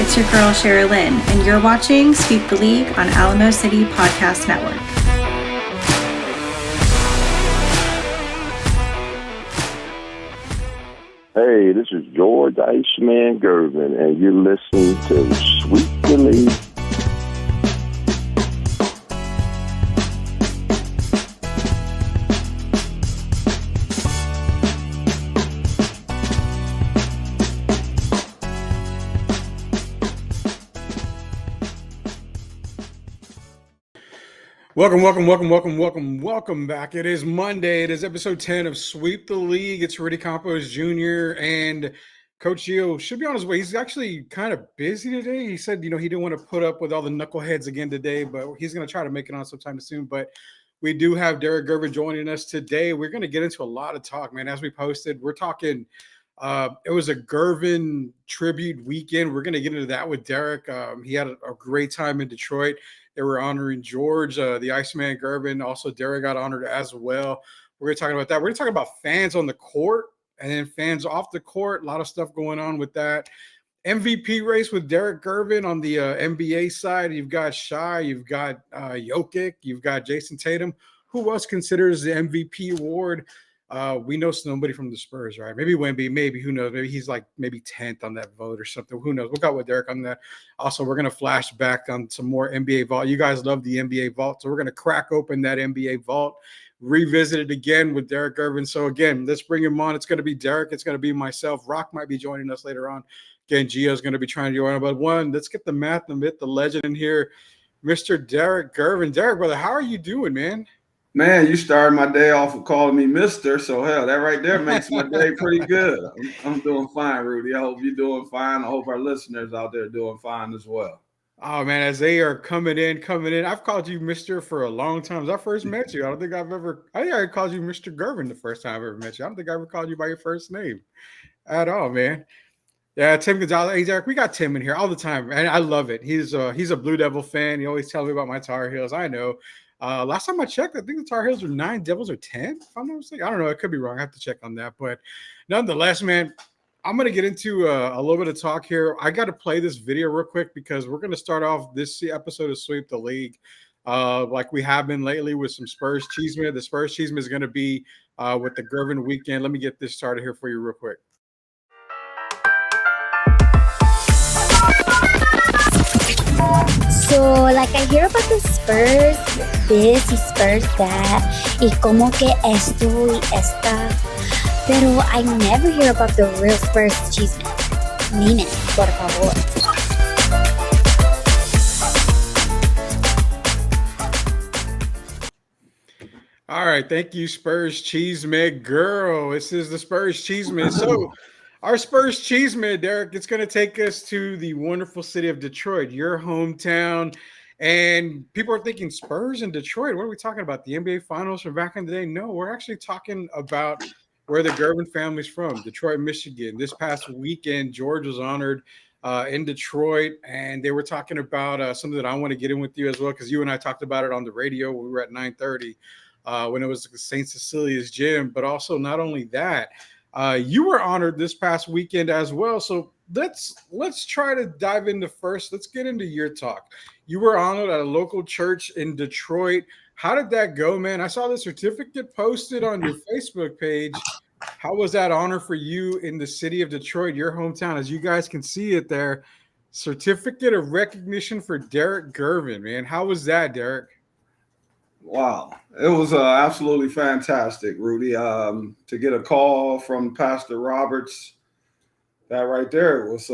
It's your girl, Sherilyn, and you're watching Sweep the League on Alamo City Podcast Network. Hey, this is George Iceman Gervin, and you're listening to Sweep the League. Welcome back. It is Monday. It is episode 10 of Sweep the League. It's Rudy Campos Jr. and Coach Gio should be on his way. He's actually kind of busy today. He said, he didn't want to put up with all the knuckleheads again today, but he's going to try to make it on sometime soon. But we do have Derek Gervin joining us today. We're going to get into a lot of talk, man. As we posted, we're talking it was a Gervin tribute weekend. We're going to get into that with Derek. He had a great time in Detroit. They were honoring George, the Iceman Gervin. Also, Derek got honored as well. We're going to talk about that. We're going to talk about fans on the court and then fans off the court. A lot of stuff going on with that. MVP race with Derek Gervin on the NBA side. You've got Shai, you've got Jokic, you've got Jason Tatum. Who else considers the MVP award? We know nobody from the Spurs, right? Maybe Wemby, maybe, who knows? Maybe he's like maybe 10th on that vote or something. Who knows? We'll go with Derek on that. Also, we're going to flash back on some more NBA vault. You guys love the NBA vault, so we're going to crack open that NBA vault, revisit it again with Derek Gervin. So again, let's bring him on. It's going to be Derek. It's going to be myself. Rock might be joining us later on. Again, Gio's going to be trying to join. But let's get the math, the myth, the legend in here. Mr. Derek Gervin. Derek, brother, how are you doing, man? Man, you started my day off with calling me Mister, so hell, that right there makes my day pretty good. I'm doing fine, Rudy. I hope you're doing fine. I hope our listeners out there are doing fine as well. Oh, man, as they are coming in. I've called you Mister for a long time. As I first met you, I think I called you Mr. Gervin the first time I ever met you. I don't think I ever called you by your first name at all, man. Yeah, Tim Gonzalez. Hey, Derek, we got Tim in here all the time, and I love it. He's a Blue Devil fan. He always tells me about my Tar Heels. I know. Last time I checked, I think the Tar Heels are 9, Devils are 10. If I'm not mistaken, I don't know. I could be wrong. I have to check on that. But nonetheless, man, I'm going to get into a little bit of talk here. I got to play this video real quick because we're going to start off this episode of Sweep the League like we have been lately with some Spurs Cheeseman. The Spurs Cheeseman is going to be with the Gervin weekend. Let me get this started here for you real quick. So, like, I hear about the Spurs this y Spurs that, y como que esto y esta, pero I never hear about the real Spurs chisme. Dime, por favor. All right, thank you, Spurs Cheeseman girl. This is the Spurs Cheeseman. So, our Spurs Cheeseman, Derek, it's going to take us to the wonderful city of Detroit, your hometown. And people are thinking Spurs in Detroit. What are we talking about? The NBA Finals from back in the day? No, we're actually talking about where the Gervin family's from, Detroit, Michigan. This past weekend, George was honored in Detroit, and they were talking about something that I want to get in with you as well, because you and I talked about it on the radio when we were at 9:30 when it was St. Cecilia's gym. But also, not only that, you were honored this past weekend as well. So let's try to dive into first. Let's get into your talk. You were honored at a local church in Detroit. How did that go, man? I saw the certificate posted on your Facebook page. How was that honor for you in the city of Detroit, your hometown? As you guys can see it there, certificate of recognition for Derek Gervin, man. How was that, Derek? Wow, it was absolutely fantastic, Rudy. To get a call from Pastor Roberts, that right there was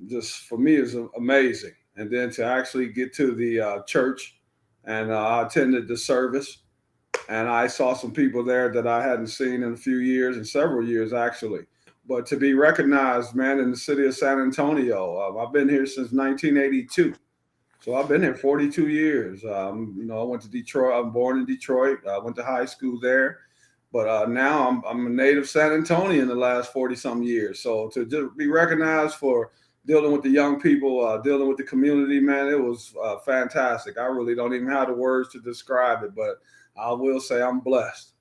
just, for me, is amazing. And then to actually get to the church, and I attended the service, and I saw some people there that I hadn't seen in a few years, in several years actually. But to be recognized, man, in the city of San Antonio, I've been here since 1982. So I've been here 42 years. I went to Detroit. I'm born in Detroit. I went to high school there. But now I'm a native San Antonio in the last 40-something years. So to just be recognized for dealing with the young people, dealing with the community, man, it was fantastic. I really don't even have the words to describe it, but I will say I'm blessed.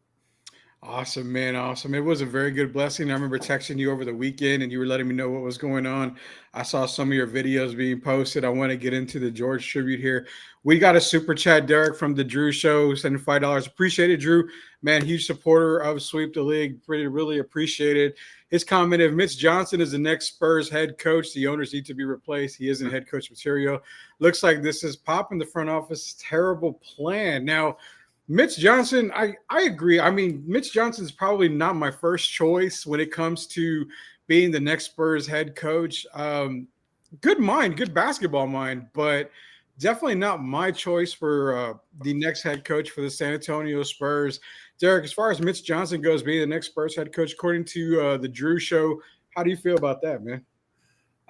Awesome, man. Awesome. It was a very good blessing. I remember texting you over the weekend and you were letting me know what was going on. I saw some of your videos being posted. I want to get into the George tribute here. We got a super chat, Derek, from the Drew Show, sending $5. Appreciate it, Drew. Man, huge supporter of Sweep the League. Really appreciate it. His comment: if Mitch Johnson is the next Spurs head coach, the owners need to be replaced. He isn't head coach material. Looks like this is Pop in the front office. Terrible plan. Now, Mitch Johnson, I agree. I mean, Mitch Johnson's probably not my first choice when it comes to being the next Spurs head coach. Good mind, good basketball mind, but definitely not my choice for the next head coach for the San Antonio Spurs. Derek, as far as Mitch Johnson goes, being the next Spurs head coach, according to the Drew Show, how do you feel about that, man?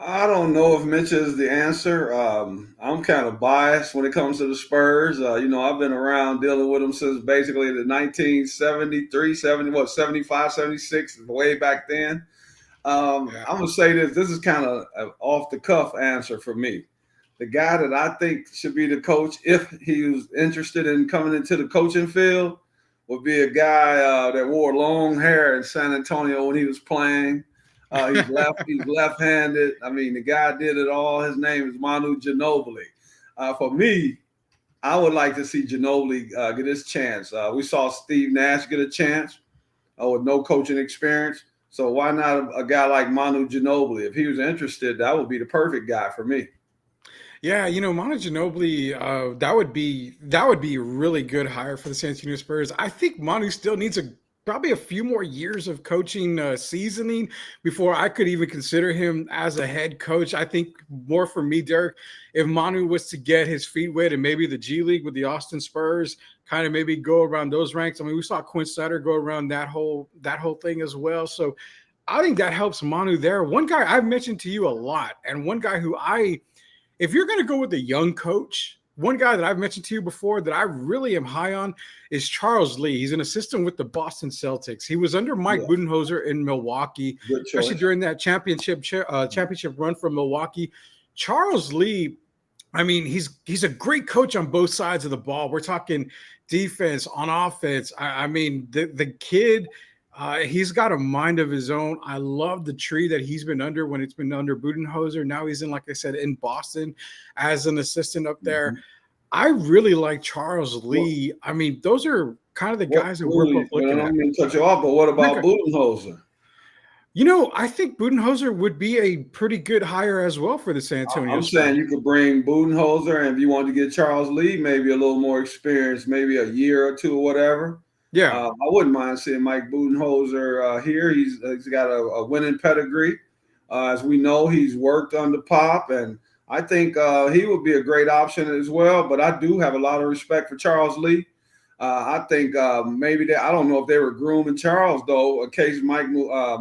I don't know if Mitch is the answer. I'm kind of biased when it comes to the Spurs. I've been around dealing with them since basically the 1973, 75, 76, way back then. I'm going to say this. This is kind of an off-the-cuff answer for me. The guy that I think should be the coach, if he was interested in coming into the coaching field, would be a guy that wore long hair in San Antonio when he was playing. He's left-handed. I mean, the guy did it all. His name is Manu Ginobili. For me, I would like to see Ginobili get his chance. We saw Steve Nash get a chance with no coaching experience. So why not a guy like Manu Ginobili? If he was interested, that would be the perfect guy for me. Yeah, Manu Ginobili, that would be a really good hire for the San Antonio Spurs. I think Manu still needs probably a few more years of coaching seasoning before I could even consider him as a head coach. I think more for me, Derek, if Manu was to get his feet wet and maybe the G League with the Austin Spurs, kind of maybe go around those ranks. I mean, we saw Quinn Snyder go around that whole thing as well. So I think that helps Manu there. One guy I've mentioned to you a lot, and one guy who if you're going to go with a young coach, one guy that I've mentioned to you before that I really am high on is Charles Lee. He's an assistant with the Boston Celtics. He was under Mike Budenholzer in Milwaukee, especially during that championship run from Milwaukee. Charles Lee, I mean, he's a great coach on both sides of the ball. We're talking defense, on offense. I mean, the kid – he's got a mind of his own. I love the tree that he's been under when it's been under Budenholzer. Now he's in, like I said, in Boston as an assistant up there. Mm-hmm. I really like Charles Lee. I mean, those are kind of the guys that we're both looking at. I mean, cut you off, but what about Budenholzer? I think Budenholzer would be a pretty good hire as well for the San Antonio. I'm saying you could bring Budenholzer, and if you want to get Charles Lee, maybe a little more experience, maybe a year or two or whatever. Yeah, I wouldn't mind seeing Mike Budenholzer here. He's got a winning pedigree. As we know, he's worked under Pop, and I think he would be a great option as well. But I do have a lot of respect for Charles Lee. I think maybe I don't know if they were grooming Charles, though, in case Mike Mazzulla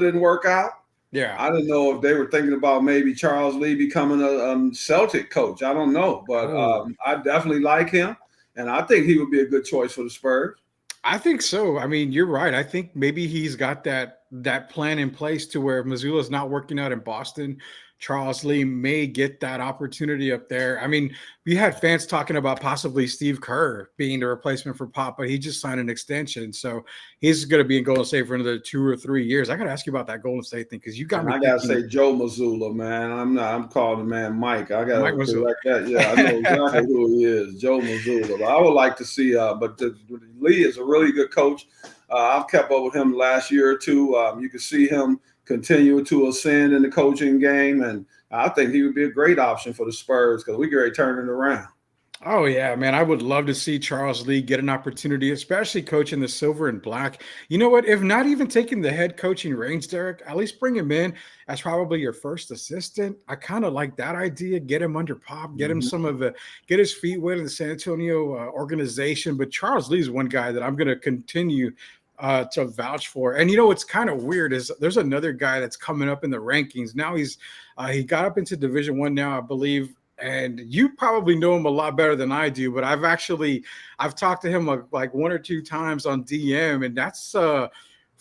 didn't work out. Yeah, I don't know if they were thinking about maybe Charles Lee becoming a Celtic coach. I don't know, but I definitely like him. And I think he would be a good choice for the Spurs. I think so. I mean, you're right. I think maybe he's got that plan in place to where Missoula's not working out in Boston. Charles Lee may get that opportunity up there. I mean, we had fans talking about possibly Steve Kerr being the replacement for Pop, but he just signed an extension. So he's going to be in Golden State for another 2 or 3 years. I got to ask you about that Golden State thing because you got me. I got to say Joe Mazzulla, man. I'm calling the man Mike. I got to correct that. Yeah, I know exactly who he is, Joe Mazzulla. But I would like to see, Lee is a really good coach. I've kept up with him the last year or two. You can see him continue to ascend in the coaching game, and I think he would be a great option for the Spurs because we get ready to turn it around. Oh, yeah, man. I would love to see Charles Lee get an opportunity, especially coaching the silver and black. You know what? If not even taking the head coaching reins, Derek, at least bring him in as probably your first assistant. I kind of like that idea. Get him under Pop, get him get his feet wet in the San Antonio organization. But Charles Lee is one guy that I'm going to continue to vouch for. And what's kind of weird is there's another guy that's coming up in the rankings. Now he got up into Division I now, I believe. And you probably know him a lot better than I do, but I've talked to him like 1 or 2 times on DM, and that's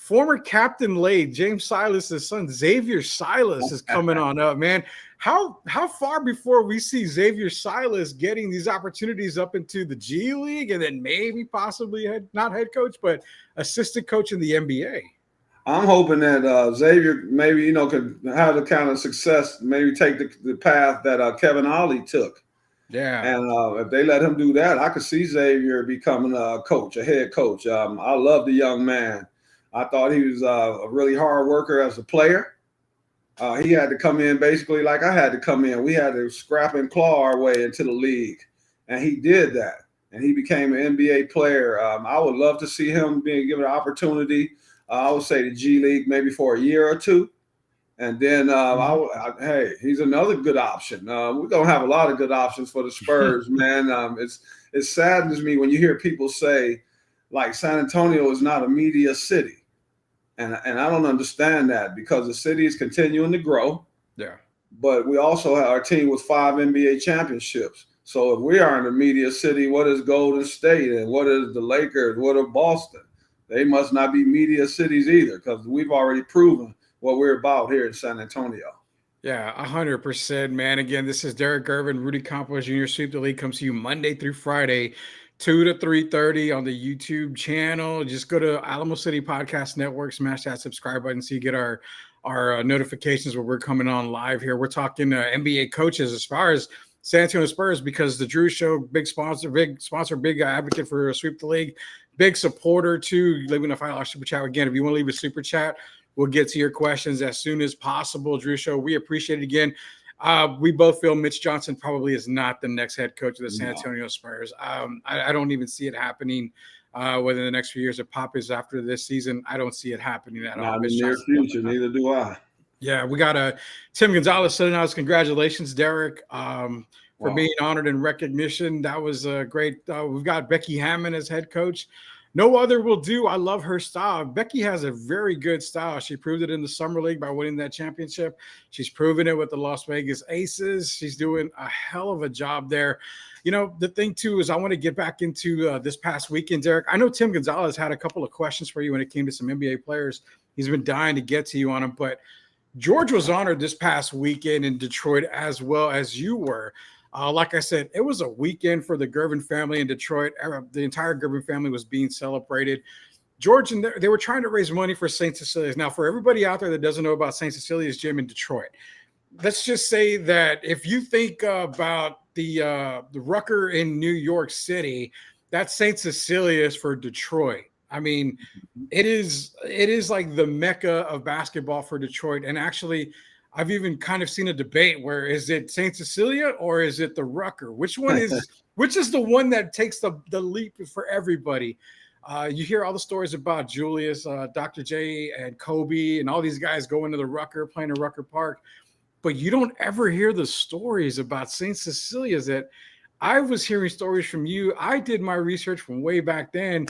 former Captain Lade, James Silas's son, Xavier Silas, is coming on up, man. How far before we see Xavier Silas getting these opportunities up into the G League and then maybe possibly not head coach, but assistant coach in the NBA? I'm hoping that Xavier maybe, could have the kind of success, maybe take the path that Kevin Ollie took. Yeah. And if they let him do that, I could see Xavier becoming a coach, a head coach. I love the young man. I thought he was a really hard worker as a player. He had to come in basically like I had to come in. We had to scrap and claw our way into the league. And he did that. And he became an NBA player. I would love to see him being given an opportunity. I would say the G League maybe for a year or two. And then, hey, he's another good option. We're going to have a lot of good options for the Spurs, man. It saddens me when you hear people say, like, San Antonio is not a media city. And I don't understand that because the city is continuing to grow. Yeah. But we also have our team with 5 NBA championships. So if we aren't a media city, what is Golden State and what is the Lakers? What are Boston? They must not be media cities either because we've already proven what we're about here in San Antonio. Yeah, 100%, man. Again, this is Derek Gervin, Rudy Campos Jr. Sweep the League comes to you Monday through Friday, 2 to 3:30 on the YouTube channel. Just go to Alamo City Podcast Network, smash that subscribe button so you get our notifications when we're coming on live here. We're talking NBA coaches as far as San Antonio Spurs because the Drew Show, big sponsor, big advocate for Sweep the League, big supporter too. Leaving a $5 super chat. Again, if you want to leave a super chat, we'll get to your questions as soon as possible. Drew Show, we appreciate it again. We both feel Mitch Johnson probably is not the next head coach of the San Antonio Spurs. I don't even see it happening within the next few years. If Pop is after this season, I don't see it happening at all. Not in the near future, neither do I. Yeah, we got Tim Gonzalez sending us congratulations, Derek, for being honored in recognition. That was great. We've got Becky Hammond as head coach. No other will do. I love her style. Becky has a very good style. She proved it in the Summer League by winning that championship. She's proven it with the Las Vegas Aces. She's doing a hell of a job there. The thing, too, is I want to get back into this past weekend, Derek. I know Tim Gonzalez had a couple of questions for you when it came to some NBA players. He's been dying to get to you on them. But George was honored this past weekend in Detroit as well as you were. Like I said, it was a weekend for the Gervin family in Detroit. The entire Gervin family was being celebrated. George and they were trying to raise money for St. Cecilia's. Now, for everybody out there that doesn't know about St. Cecilia's Gym in Detroit, let's just say that if you think about the Rucker in New York City, that's St. Cecilia's for Detroit. I mean, it is like the mecca of basketball for Detroit. And actually, I've even kind of seen a debate where is it St. Cecilia or is it the Rucker? Which is the one that takes the leap for everybody? You hear all the stories about Julius, Dr. J, and Kobe, and all these guys going to the Rucker, playing in Rucker Park. But you don't ever hear the stories about St. Cecilia's. That I was hearing stories from you. I did my research from way back then.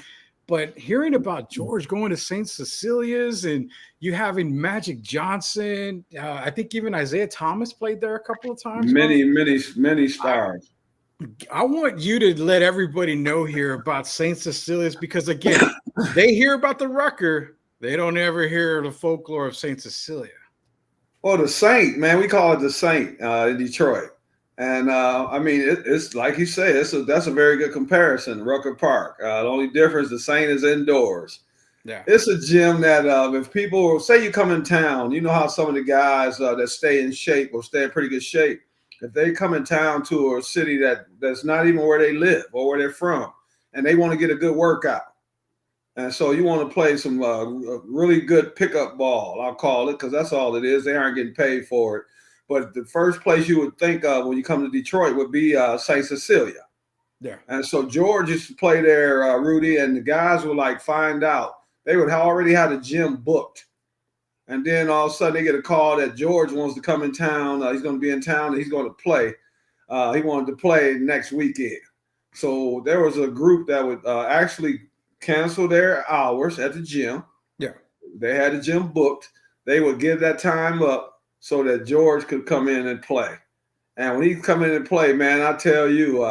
But hearing about George going to St. Cecilia's and you having Magic Johnson, I think even Isaiah Thomas played there a couple of times. Many stars. I want you to let everybody know here about St. Cecilia's because, again, they hear about the Rucker. They don't ever hear the folklore of St. Cecilia. Well, the Saint, man, we call it the Saint in Detroit. And, it's like you say, that's a very good comparison, Rucker Park. The only difference, the Saint is indoors. Yeah. It's a gym that if people say you come in town, you know how some of the guys that stay in shape or stay in pretty good shape, if they come in town to a city that's not even where they live or where they're from, and they want to get a good workout. And so you want to play some really good pickup ball, I'll call it, because that's all it is. They aren't getting paid for it. But the first place you would think of when you come to Detroit would be St. Cecilia. Yeah. And so George used to play there, Rudy, and the guys would find out. They would already have the gym booked. And then all of a sudden they get a call that George wants to come in town. He's going to be in town and he's going to play. He wanted to play next weekend. So there was a group that would actually cancel their hours at the gym. Yeah. They had the gym booked. They would give that time up so that George could come in and play. And when he come in and play, man, I tell you,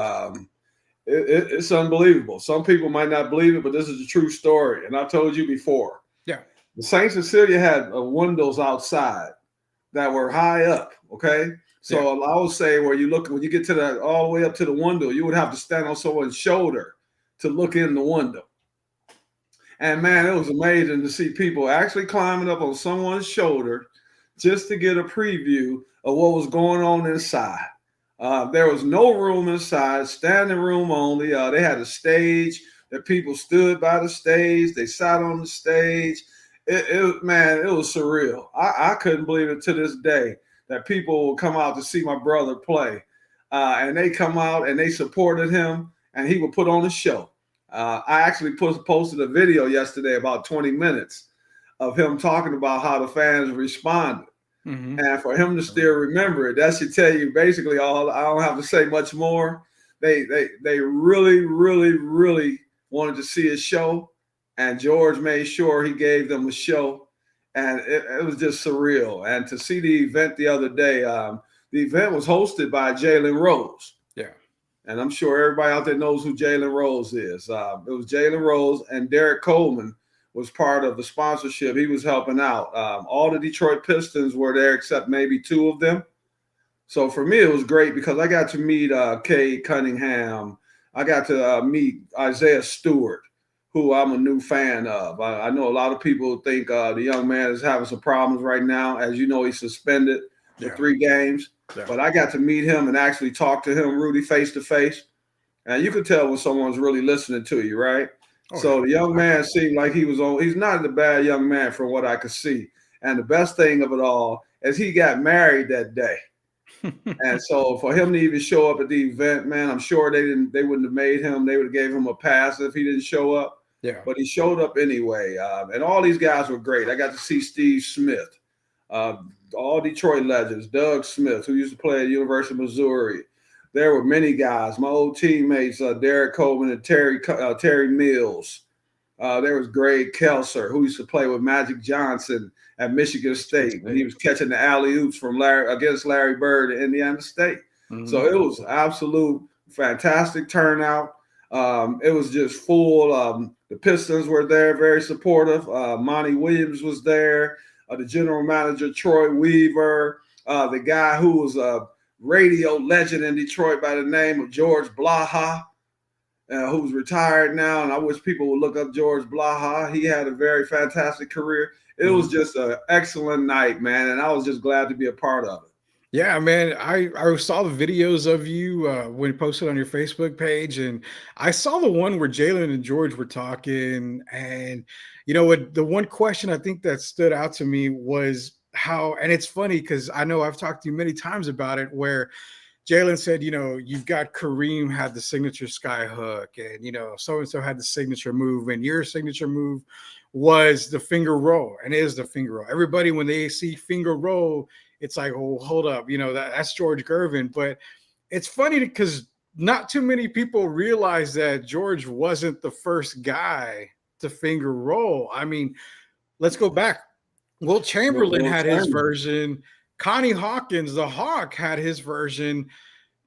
it's unbelievable. Some people might not believe it, but this is a true story. And I told you before. Yeah. The Saint Cecilia had windows outside that were high up. Okay. So I would say when you get to that all the way up to the window, you would have to stand on someone's shoulder to look in the window. And man, it was amazing to see people actually climbing up on someone's shoulder just to get a preview of what was going on inside. There was no room inside, standing room only. They had a stage that people stood by the stage. They sat on the stage. Man, it was surreal. I couldn't believe it to this day that people will come out to see my brother play. And they come out and they supported him, and he would put on a show. I actually posted a video yesterday, about 20 minutes, of him talking about how the fans responded. Mm-hmm. And for him to still remember it, that should tell you basically all. I don't have to say much more. They really, really, really wanted to see a show, and George made sure he gave them a show, and it was just surreal. And to see the event the other day, the event was hosted by Jalen Rose. Yeah. And I'm sure everybody out there knows who Jalen Rose is. It was Jalen Rose, and Derek Coleman was part of the sponsorship. He was helping out. All the Detroit Pistons were there except maybe two of them. So for me, it was great because I got to meet Cade Cunningham. I got to meet Isaiah Stewart, who I'm a new fan of. I know a lot of people think the young man is having some problems right now. As you know, he's suspended for 3 games. Yeah. But I got to meet him and actually talk to him, Rudy, face to face. And you can tell when someone's really listening to you, right? So the young man seemed like he was on. He's not a bad young man from what I could see. And the best thing of it all is he got married that day. And so for him to even show up at the event, man, I'm sure they wouldn't have made him. They would have gave him a pass if he didn't show up. Yeah. But he showed up anyway. And all these guys were great. I got to see Steve Smith, all Detroit legends, Doug Smith, who used to play at University of Missouri. There were many guys, my old teammates, Derek Coleman and Terry Mills. There was Greg Kelser, who used to play with Magic Johnson at Michigan State when he was catching the alley-oops from against Larry Bird at Indiana State. Mm-hmm. So it was absolute fantastic turnout. It was just full. The Pistons were there, very supportive. Monty Williams was there. The general manager, Troy Weaver. The guy who was a radio legend in Detroit by the name of George Blaha, who's retired now. And I wish people would look up George Blaha. He had a very fantastic career. It was just an excellent night, man. And I was just glad to be a part of it. Yeah, man. I saw the videos of you when you posted on your Facebook page, and I saw the one where Jalen and George were talking. And you know what? The one question I think that stood out to me was how, and it's funny because I know I've talked to you many times about it, where Jalen said, you know, you've got Kareem had the signature sky hook, and you know, so and so had the signature move, and your signature move was the finger roll, and is the finger roll. Everybody, when they see finger roll, it's like, oh, hold up, you know, that's George Gervin. But it's funny because not too many people realize that George wasn't the first guy to finger roll. I mean, let's go back. Will Chamberlain had his version. Connie Hawkins, the Hawk, had his version.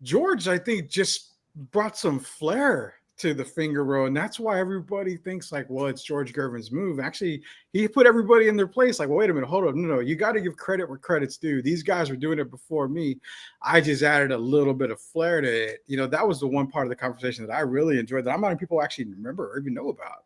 George, I think, just brought some flair to the finger roll, and that's why everybody thinks like, well, it's George Gervin's move. Actually, he put everybody in their place. Like, well, wait a minute, hold on, no, you got to give credit where credit's due. These guys were doing it before me. I just added a little bit of flair to it. You know, that was the one part of the conversation that I really enjoyed that not many people actually remember or even know about.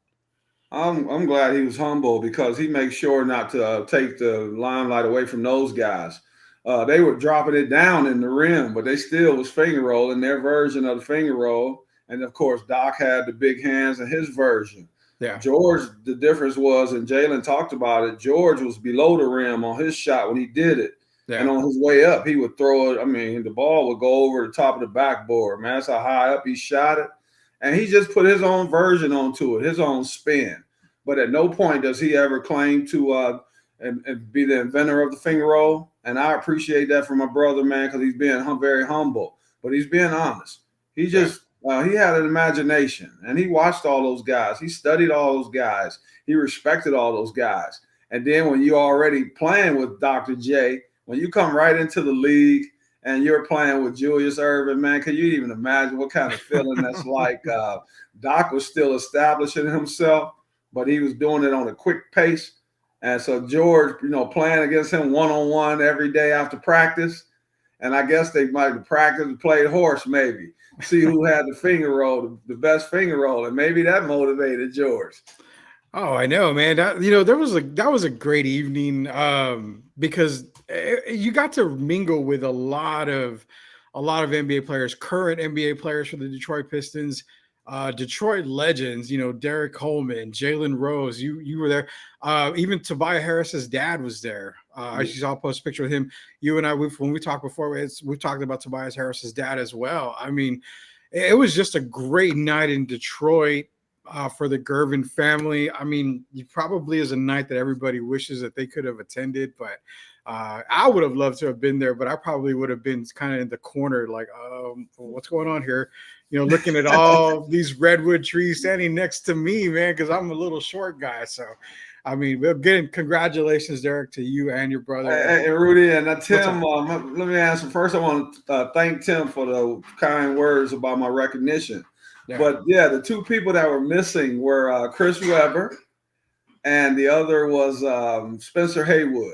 I'm glad he was humble because he makes sure not to take the limelight away from those guys. They were dropping it down in the rim, but they still was finger rolling their version of the finger roll. And of course, Doc had the big hands in his version. Yeah. George, the difference was, and Jalen talked about it, George was below the rim on his shot when he did it. Yeah. And on his way up, he would throw it. I mean, the ball would go over the top of the backboard, man. That's how high up he shot it. And he just put his own version onto it, his own spin. But at no point does he ever claim to and be the inventor of the finger roll. And I appreciate that from my brother, man, because he's being very humble. But he's being honest. He just he had an imagination, and he watched all those guys. He studied all those guys. He respected all those guys. And then when you're already playing with Dr. J, when you come right into the league and you're playing with Julius Erving, man, can you even imagine what kind of feeling that's like? Doc was still establishing himself, but he was doing it on a quick pace. And so George, playing against him one-on-one every day after practice. And I guess they might have practiced and played horse, maybe. See who had the finger roll, the best finger roll. And maybe that motivated George. Oh, I know, man. That was a great evening because you got to mingle with a lot of NBA players, current NBA players for the Detroit Pistons, Detroit legends. Derek Coleman, Jalen Rose. You were there. Even Tobias Harris's dad was there. I saw a post picture with him. You and I, when we talked before, we talked about Tobias Harris's dad as well. I mean, it was just a great night in Detroit. For the Gervin family. I mean, it probably is a night that everybody wishes that they could have attended, but I would have loved to have been there, but I probably would have been kind of in the corner, like, what's going on here? Looking at all these redwood trees standing next to me, man, because I'm a little short guy. So, I mean, again, congratulations, Derek, to you and your brother. Hey, Rudy, and Tim, let me answer. First, I want to thank Tim for the kind words about my recognition. Yeah. But yeah, the two people that were missing were Chris Webber, and the other was Spencer Haywood.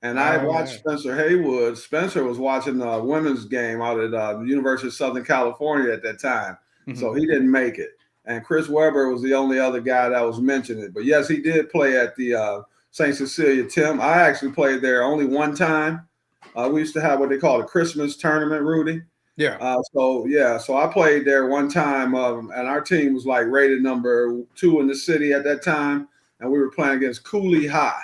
And I watched Spencer Haywood. Spencer was watching the women's game out at the University of Southern California at that time, so he didn't make it. And Chris Webber was the only other guy that was mentioning. But yes, he did play at the St. Cecilia. Tim, I actually played there only one time. We used to have what they call a Christmas tournament, Rudy. Yeah. So I played there one time, and our team was like rated number 2 in the city at that time, and we were playing against Cooley High,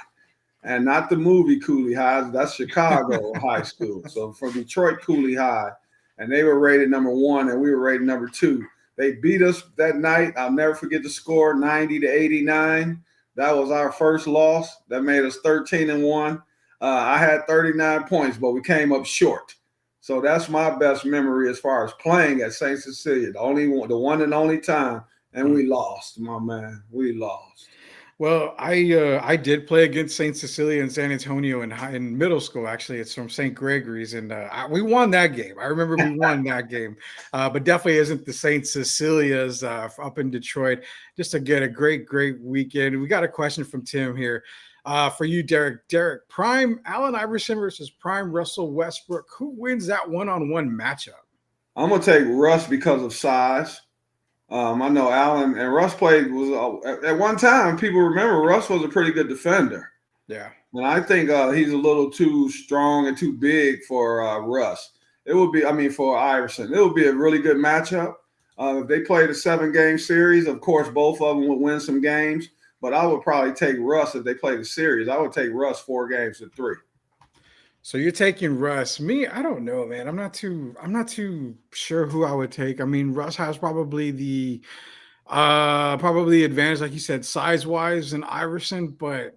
and not the movie Cooley High. That's Chicago high school. So from Detroit, Cooley High, and they were rated number 1, and we were rated number 2. They beat us that night. I'll never forget the score, 90-89. That was our first loss. That made us 13-1. I had 39 points, but we came up short. So that's my best memory as far as playing at St. Cecilia, the one and only time, and we lost, my man. We lost. Well, I did play against St. Cecilia in San Antonio in middle school. Actually, it's from St. Gregory's, and we won that game. I remember we won that game, but definitely isn't the St. Cecilia's up in Detroit. Just to get a great weekend. We got a question from Tim here. For you, Derek. Derek, prime Allen Iverson versus prime Russell Westbrook. Who wins that one-on-one matchup? I'm gonna take Russ because of size. I know Allen and Russ was at one time. People remember Russ was a pretty good defender. Yeah, and I think he's a little too strong and too big for Russ. It would be, for Iverson, it would be a really good matchup. If they played a 7-game series, of course, both of them would win some games. But I would probably take Russ if they played a series. I would take Russ 4 games to 3. So you're taking Russ. Me, I don't know, man. I'm not too sure who I would take. I mean, Russ has probably the advantage, like you said, size-wise than Iverson, but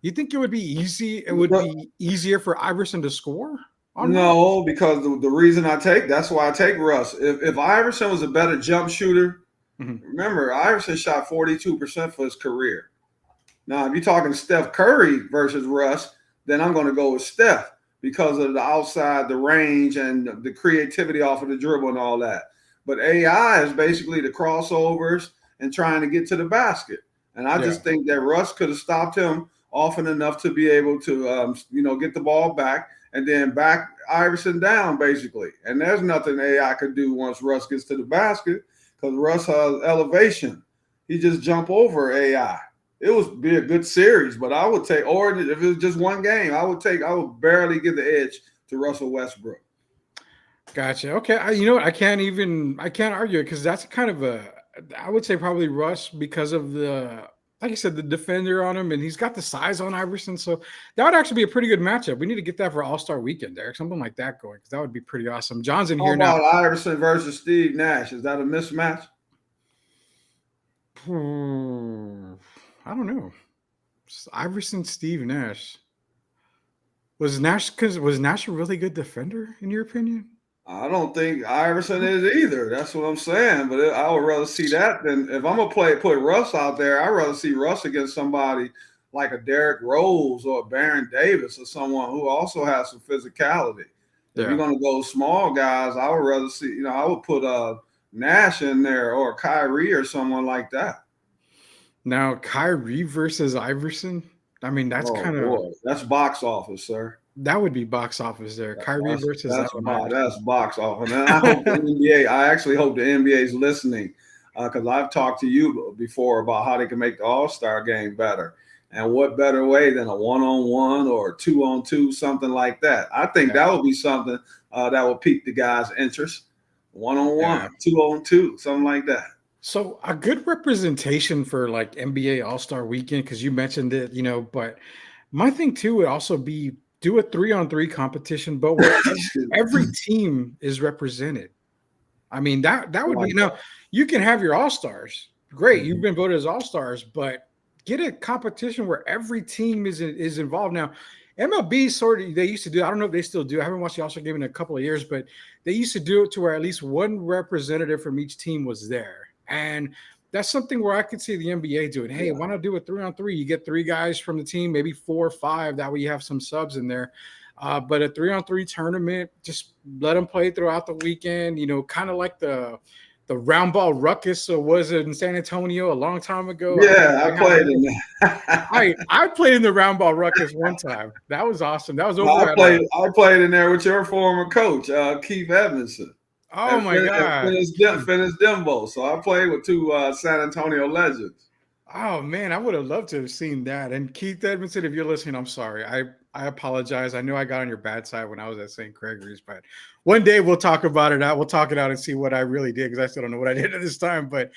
you think it would be easy? It would be easier for Iverson to score? No, because the reason that's why I take Russ. If Iverson was a better jump shooter, remember, Iverson shot 42% for his career. Now, if you're talking Steph Curry versus Russ, then I'm going to go with Steph because of the outside, the range, and the creativity off of the dribble and all that. But AI is basically the crossovers and trying to get to the basket. And I just think that Russ could have stopped him often enough to be able to, get the ball back and then back Iverson down, basically. And there's nothing AI could do once Russ gets to the basket. Because Russ has elevation. He just jump over AI. It would be a good series, but I would take, or if it was just one game, I would barely give the edge to Russell Westbrook. Gotcha. Okay. I can't argue it because that's kind of I would say probably Russ because of like I said, the defender on him, and he's got the size on Iverson. So that would actually be a pretty good matchup. We need to get that for All-Star Weekend, Derek. Something like that going, because that would be pretty awesome. John's in here now. How about Iverson versus Steve Nash? Is that a mismatch? I don't know. Iverson, Steve Nash. Was Nash a really good defender in your opinion? I don't think Iverson is either. That's what I'm saying. But I would rather see that than if I'm gonna put Russ out there. I'd rather see Russ against somebody like a Derrick Rose or a Baron Davis or someone who also has some physicality. If you're gonna go small guys, I would rather see. I would put Nash in there or Kyrie or someone like that. Now Kyrie versus Iverson. I mean, that's Oh kind of boy, that's box office, sir. that would be box office there. Kyrie versus Allen That's Iverson. box office. And I hope the NBA. I actually hope the NBA is listening because I've talked to you before about how they can make the All-Star game better. And what better way than a one-on-one or a two-on-two, something like that? I think Yeah. that would be something that would pique the guys' interest. One-on-one, Yeah. two-on-two, something like that. So a good representation for like NBA All-Star Weekend, because you mentioned it, but my thing too would also be do a 3-on-3 competition, but where every team is represented. I mean, that would be now you can have your all-stars. Great, you've been voted as all-stars, but get a competition where every team is involved. Now, MLB sort of they used to do, I don't know if they still do. I haven't watched the All-Star game in a couple of years, but they used to do it to where at least one representative from each team was there. And that's something where I could see the NBA doing. Hey, why not do a 3-on-3? You get 3 guys from the team, maybe 4 or 5. That way you have some subs in there. But a 3-on-3 tournament, just let them play throughout the weekend, kind of like the round ball ruckus was in San Antonio a long time ago. Yeah, I played in that. I played in the round ball ruckus one time. That was awesome. That was over I played in there with your former coach, Keith Edmondson. Oh my God. Finished Dembo. So I played with 2 San Antonio legends. Oh man, I would have loved to have seen that. And Keith Edmondson, if you're listening, I'm sorry. I apologize. I know I got on your bad side when I was at St. Gregory's, but one day we'll talk about it out. We'll talk it out and see what I really did, because I still don't know what I did at this time. But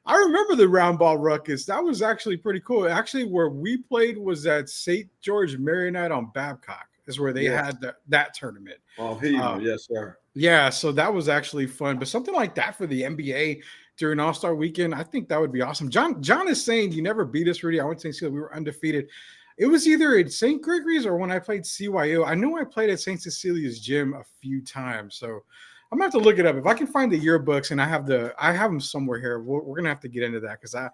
I remember the round ball ruckus. That was actually pretty cool. Actually, where we played was at St. George Marionite on Babcock, is where they had that tournament. Oh, yes, sir. Yeah, so that was actually fun. But something like that for the NBA during All-Star Weekend, I think that would be awesome. John is saying you never beat us, Rudy. I went to St. Cecilia. We were undefeated. It was either at St. Gregory's or when I played CYO. I know I played at St. Cecilia's gym a few times. So I'm gonna have to look it up. If I can find the yearbooks, and I have them somewhere here. We're gonna have to get into that, because I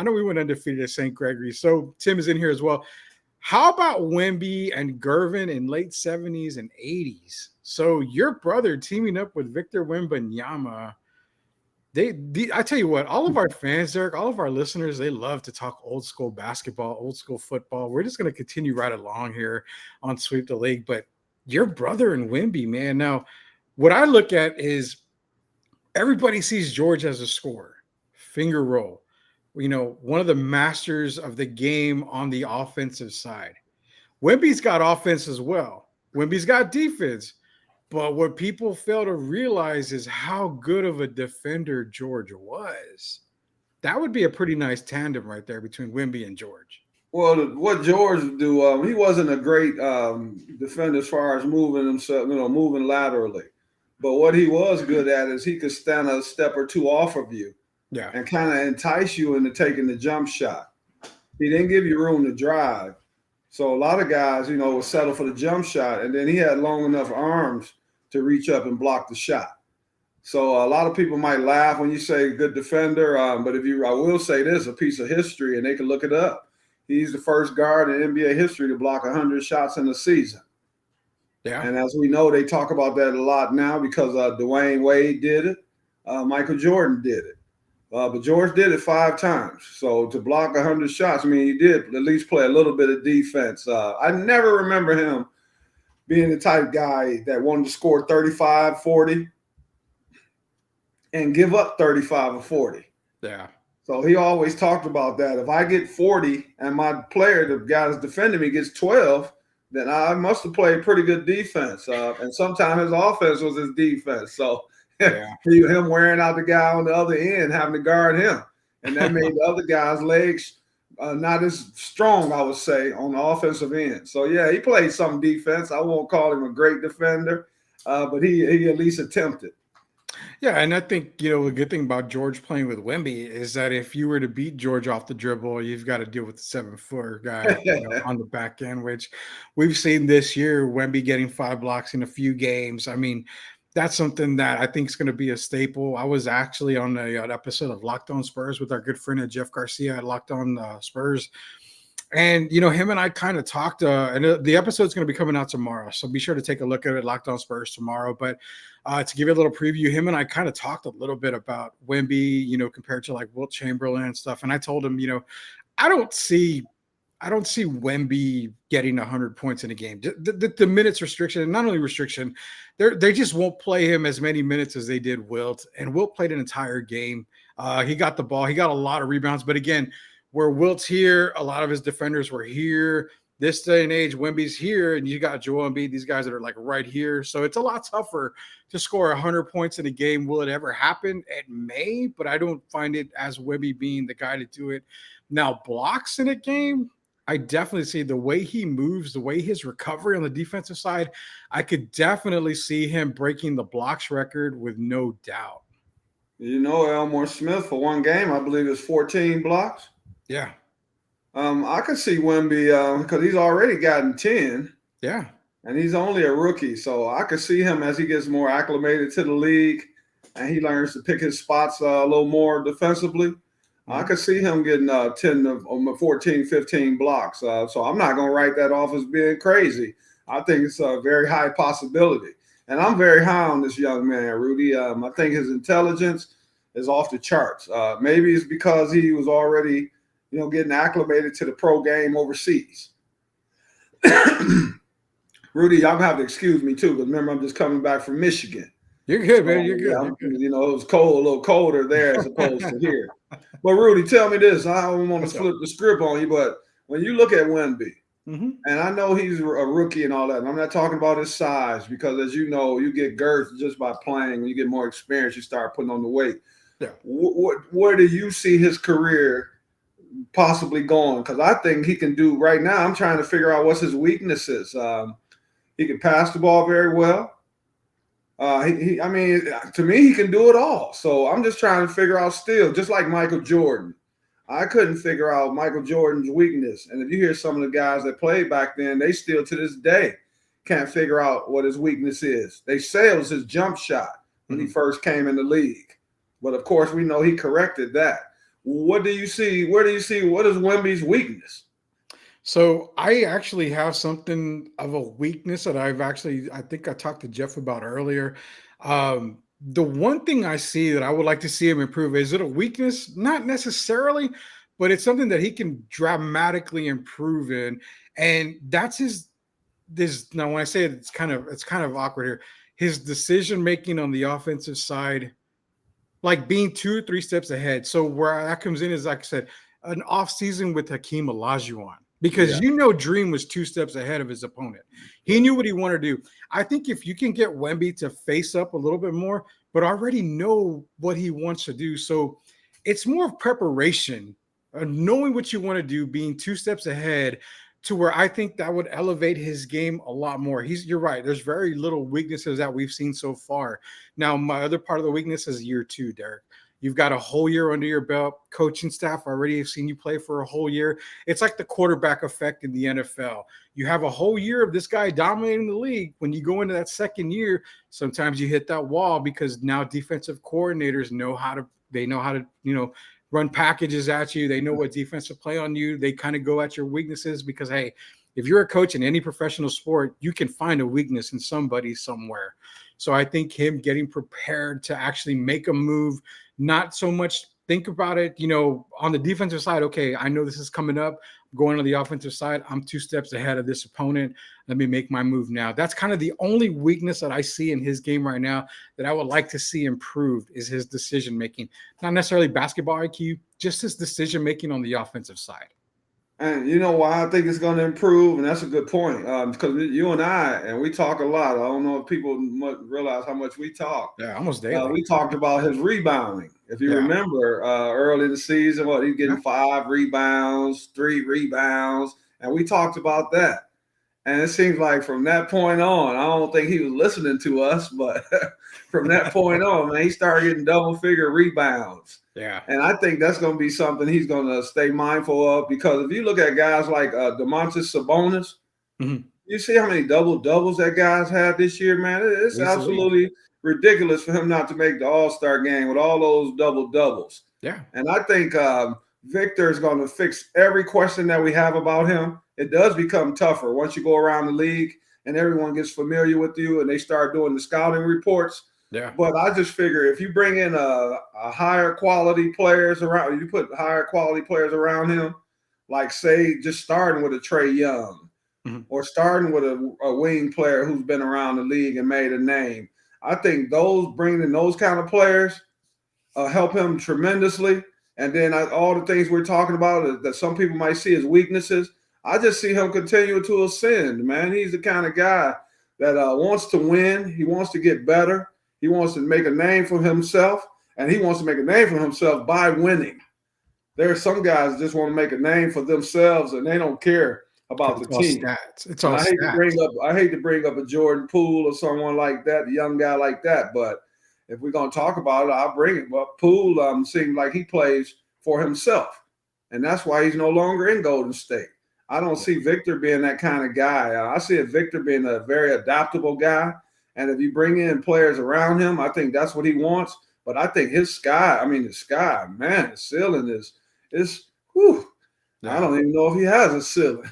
know we went undefeated at St. Gregory's. So Tim is in here as well. How about Wemby and Gervin in late 70s and 80s? So your brother teaming up with Victor Wembanyama. I tell you what, all of our fans, Derek, all of our listeners, they love to talk old school basketball, old school football. We're just going to continue right along here on Sweep the League. But your brother and Wemby, man. Now, what I look at is everybody sees George as a scorer, finger roll, one of the masters of the game on the offensive side. Wemby's got offense as well. Wemby's got defense. But what people fail to realize is how good of a defender George was. That would be a pretty nice tandem right there between Wemby and George. Well, what George would do, he wasn't a great defender as far as moving himself, moving laterally. But what he was good at is he could stand a step or two off of you, and kind of entice you into taking the jump shot. He didn't give you room to drive. So a lot of guys, would settle for the jump shot, and then he had long enough arms to reach up and block the shot. So a lot of people might laugh when you say good defender, but I will say this, a piece of history, and they can look it up. He's the first guard in NBA history to block 100 shots in a season. Yeah. And as we know, they talk about that a lot now because Dwayne Wade did it. Michael Jordan did it. But George did it 5 times. So to block 100 shots, he did at least play a little bit of defense. I never remember him being the type guy that wanted to score 35, 40 and give up 35 or 40. Yeah. So he always talked about that. If I get 40 and my player, the guy that's defending me, gets 12, then I must have played pretty good defense. And sometimes his offense was his defense. So him wearing out the guy on the other end, having to guard him. And that made the other guy's legs not as strong, I would say, on the offensive end. So, he played some defense. I won't call him a great defender, but he at least attempted. Yeah, and I think, the good thing about George playing with Wemby is that if you were to beat George off the dribble, you've got to deal with the 7-footer guy on the back end, which we've seen this year, Wemby getting 5 blocks in a few games. I mean, that's something that I think is going to be a staple. I was actually on an episode of Locked On Spurs with our good friend Jeff Garcia at Locked On Spurs. And, him and I kind of talked, and the episode's going to be coming out tomorrow. So be sure to take a look at it, Locked On Spurs tomorrow. But to give you a little preview, him and I kind of talked a little bit about Wemby, compared to like Wilt Chamberlain and stuff. And I told him, I don't see I don't see Wemby getting 100 points in a game. The minutes restriction, and not only restriction, they just won't play him as many minutes as they did Wilt. And Wilt played an entire game. He got the ball. He got a lot of rebounds. But again, where Wilt's here, a lot of his defenders were here. This day and age, Wemby's here, and you got Joel Embiid, these guys that are like right here. So it's a lot tougher to score 100 points in a game. Will it ever happen? It may, but I don't find it as Wemby being the guy to do it. Now, blocks in a game, I definitely see the way he moves, the way his recovery on the defensive side. I could definitely see him breaking the blocks record with no doubt. You know, Elmore Smith for one game, I believe it's 14 blocks. Yeah. I could see Wemby because he's already gotten 10. Yeah. And he's only a rookie. So I could see him as he gets more acclimated to the league and he learns to pick his spots a little more defensively. I could see him getting 14, 15 blocks. So I'm not going to write that off as being crazy. I think it's a very high possibility. And I'm very high on this young man, Rudy. I think his intelligence is off the charts. Maybe it's because he was already – getting acclimated to the pro game overseas. Rudy, y'all gonna have to excuse me too, because remember I'm just coming back from Michigan. You're good, man. You're good. You're good. It was cold, a little colder there as opposed to here. But Rudy, tell me this. I don't want to flip the script on you, but when you look at Wemby, and I know he's a rookie and all that, and I'm not talking about his size, because as you know, you get girth just by playing. When you get more experience, you start putting on the weight. Yeah. Where do you see his career possibly going? Because I think he can do right now. I'm trying to figure out what's his weaknesses. He can pass the ball very well. I mean, to me, he can do it all. So I'm just trying to figure out still, just like Michael Jordan. I couldn't figure out Michael Jordan's weakness. And if you hear some of the guys that played back then, they still to this day can't figure out what his weakness is. They say it was his jump shot when he first came in the league. But of course, we know he corrected that. What do you see? Where do you see? What is Wemby's weakness? So I actually have something of a weakness that I think I talked to Jeff about earlier. The one thing I see that I would like to see him improve, is it a weakness? Not necessarily, but it's something that he can dramatically improve in. And that's now when I say it, it's kind of awkward here. His decision-making on the offensive side, like being 2 or 3 steps ahead. So where that comes in is, like I said, an off season with Hakeem Olajuwon, because Dream was 2 steps ahead of his opponent. He knew what he wanted to do. I think if you can get Wemby to face up a little bit more, but already know what he wants to do. So it's more of preparation, knowing what you want to do, being 2 steps ahead, to where I think that would elevate his game a lot more. You're right. There's very little weaknesses that we've seen so far. Now, my other part of the weakness is year 2, Derek. You've got a whole year under your belt. Coaching staff already have seen you play for a whole year. It's like the quarterback effect in the NFL. You have a whole year of this guy dominating the league. When you go into that second year, sometimes you hit that wall, because now defensive coordinators know how to run packages at you. They know what defense to play on you. They kind of go at your weaknesses, because, hey, if you're a coach in any professional sport, you can find a weakness in somebody somewhere. So I think him getting prepared to actually make a move, not so much think about it, on the defensive side. Okay, I know this is coming up. I'm going on the offensive side. I'm 2 steps ahead of this opponent. Let me make my move now. That's kind of the only weakness that I see in his game right now that I would like to see improved, is his decision-making. Not necessarily basketball IQ, just his decision-making on the offensive side. And you know why I think it's going to improve? And that's a good point. Because you and we talk a lot. I don't know if people realize how much we talk. Yeah, almost daily. We talked about his rebounding. If you remember, early in the season, he's getting 5 rebounds, 3 rebounds. And we talked about that. And it seems like from that point on, I don't think he was listening to us, but from that point on, man, he started getting double-figure rebounds. Yeah. And I think that's going to be something he's going to stay mindful of, because if you look at guys like Domantas Sabonis, you see how many double-doubles that guy's had this year, man. It's absolutely ridiculous for him not to make the All-Star game with all those double-doubles. Yeah. And I think Victor is going to fix every question that we have about him. It does become tougher once you go around the league and everyone gets familiar with you and they start doing the scouting reports. Yeah. But I just figure if you bring in a higher quality players around, you put higher quality players around him, like say just starting with a Trey Young or starting with a wing player who's been around the league and made a name. I think bringing in those kind of players help him tremendously. And then all the things we're talking about that some people might see as weaknesses, I just see him continue to ascend, man. He's the kind of guy that wants to win. He wants to get better. He wants to make a name for himself, and he wants to make a name for himself by winning. There are some guys that just want to make a name for themselves, and they don't care about the team. Stats. It's all I hate to bring up a Jordan Poole or someone like that, a young guy like that. But if we're gonna talk about it, I'll bring it. But Poole seems like he plays for himself, and that's why he's no longer in Golden State. I don't see Victor being that kind of guy. I see Victor being a very adaptable guy, and if you bring in players around him, I think that's what he wants. But I think the ceiling is whew. I don't even know if he has a ceiling.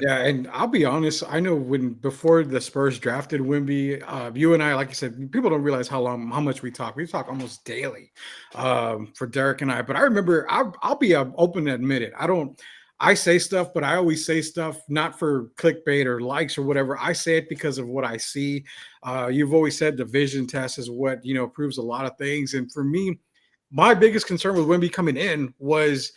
Yeah, and I'll be honest. I know before the Spurs drafted Wemby, you and I, like I said, people don't realize how much we talk. We talk almost daily for Derek and I. But I remember, I'll be open to admit it. I say stuff, but I always say stuff not for clickbait or likes or whatever. I say it because of what I see. You've always said the vision test is what proves a lot of things. And for me, my biggest concern with Wemby coming in was,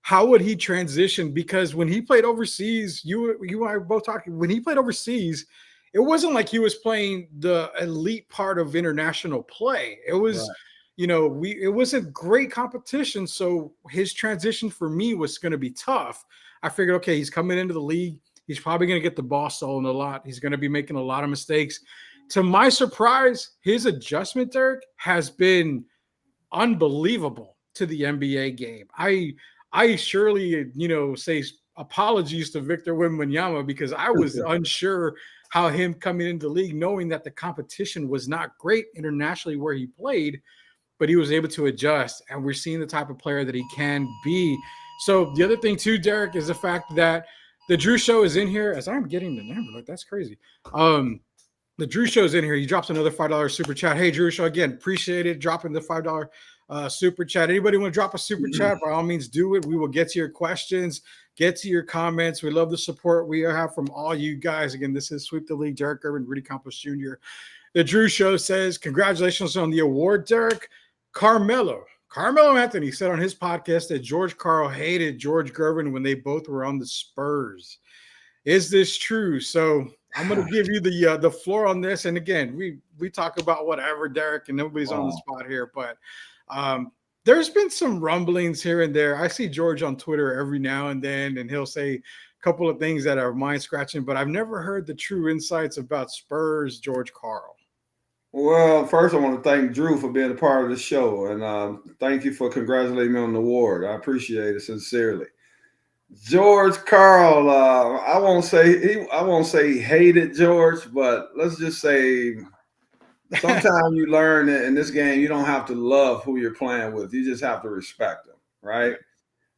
how would he transition? Because when he played overseas, you and I were both talking, when he played overseas, it wasn't like he was playing the elite part of international play. It was, it wasn't great competition. So his transition for me was going to be tough. I figured, okay, he's coming into the league. He's probably going to get the ball stolen a lot. He's going to be making a lot of mistakes. To my surprise, his adjustment, Derek, has been unbelievable to the NBA game. I surely, say apologies to Victor Wembanyama because I was unsure how him coming into the league, knowing that the competition was not great internationally where he played, but he was able to adjust, and we're seeing the type of player that he can be. So the other thing too, Derek, is the fact that the Drew Show is in here. As I'm getting the number, like that's crazy. The Drew Show is in here. He drops another $5 super chat. Hey, Drew Show, again, appreciate it. Dropping the $5 super chat. Anybody want to drop a super chat? By all means, do it. We will get to your questions, get to your comments. We love the support we have from all you guys. Again, this is Sweep the League. Derek Gervin, Rudy Campos Jr. The Drew Show says, congratulations on the award, Derek. Carmelo Anthony said on his podcast that George Karl hated George Gervin when they both were on the Spurs. Is this true? So I'm going to give you the floor on this. And again, we talk about whatever, Derek, and nobody's on the spot here, but there's been some rumblings here and there. I see George on Twitter every now and then, and he'll say a couple of things that are mind scratching, but I've never heard the true insights about Spurs George Karl. Well, first I want to thank Drew for being a part of the show, and thank you for congratulating me on the award. I appreciate it sincerely. George Karl, I won't say he hated George, but let's just say sometimes you learn that in this game you don't have to love who you're playing with. You just have to respect them, right?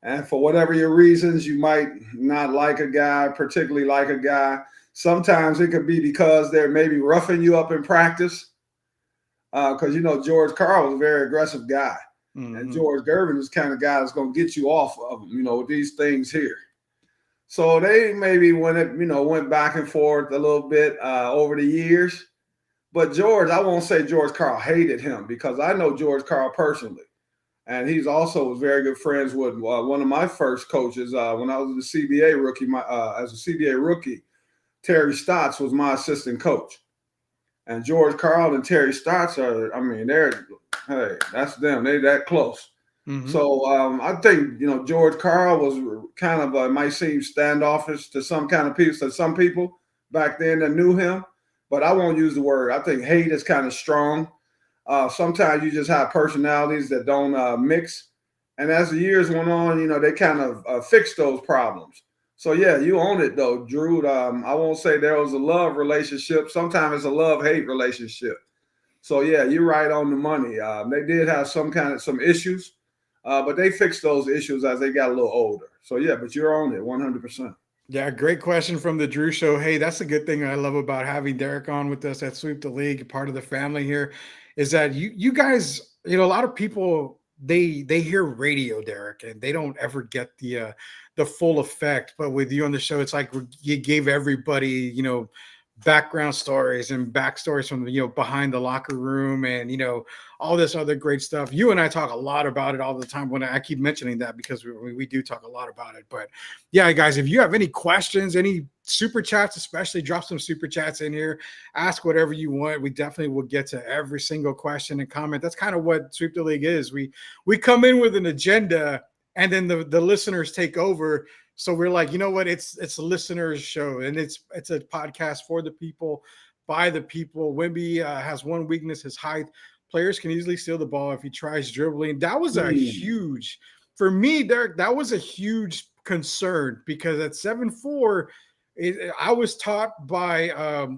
And for whatever your reasons, you might not like a guy, particularly like a guy. Sometimes it could be because they're maybe roughing you up in practice. Because, George Karl was a very aggressive guy. And George Gervin is the kind of guy that's going to get you off of him, with these things here. So they maybe went back and forth a little bit over the years. But George, I won't say George Karl hated him because I know George Karl personally. And he's also was very good friends with one of my first coaches when I was a CBA rookie. As a CBA rookie, Terry Stotts was my assistant coach. And George Karl and Terry Stotts that's them. They're that close. So I think, George Karl was kind of, might seem standoffish to some people back then that knew him. But I won't use the word. I think hate is kind of strong. Sometimes you just have personalities that don't mix. And as the years went on, they kind of fixed those problems. So, yeah, you own it, though, Drew. I won't say there was a love relationship. Sometimes it's a love-hate relationship. So, yeah, you're right on the money. They did have some issues, but they fixed those issues as they got a little older. So, yeah, but you're on it 100%. Yeah, great question from the Drew Show. Hey, that's a good thing I love about having Derek on with us at Sweep the League, part of the family here, is that you guys, a lot of people they hear radio, Derek, and they don't ever get the full effect. But with you on the show, it's like you gave everybody, background stories and backstories from behind the locker room, and all this other great stuff. You and I talk a lot about it all the time. When I keep mentioning that, because we do talk a lot about it. But yeah, guys, if you have any questions, any super chats, especially, drop some super chats in here. Ask whatever you want. We definitely will get to every single question and comment. That's kind of what Sweep the League is. We come in with an agenda, and then the listeners take over. So we're like, you know what? It's a listeners show, and it's a podcast for the people, by the people. Wemby has one weakness: his height. Players can easily steal the ball if he tries dribbling. That was a huge, for me, Derek. That was a huge concern, because at 7'4", I was taught by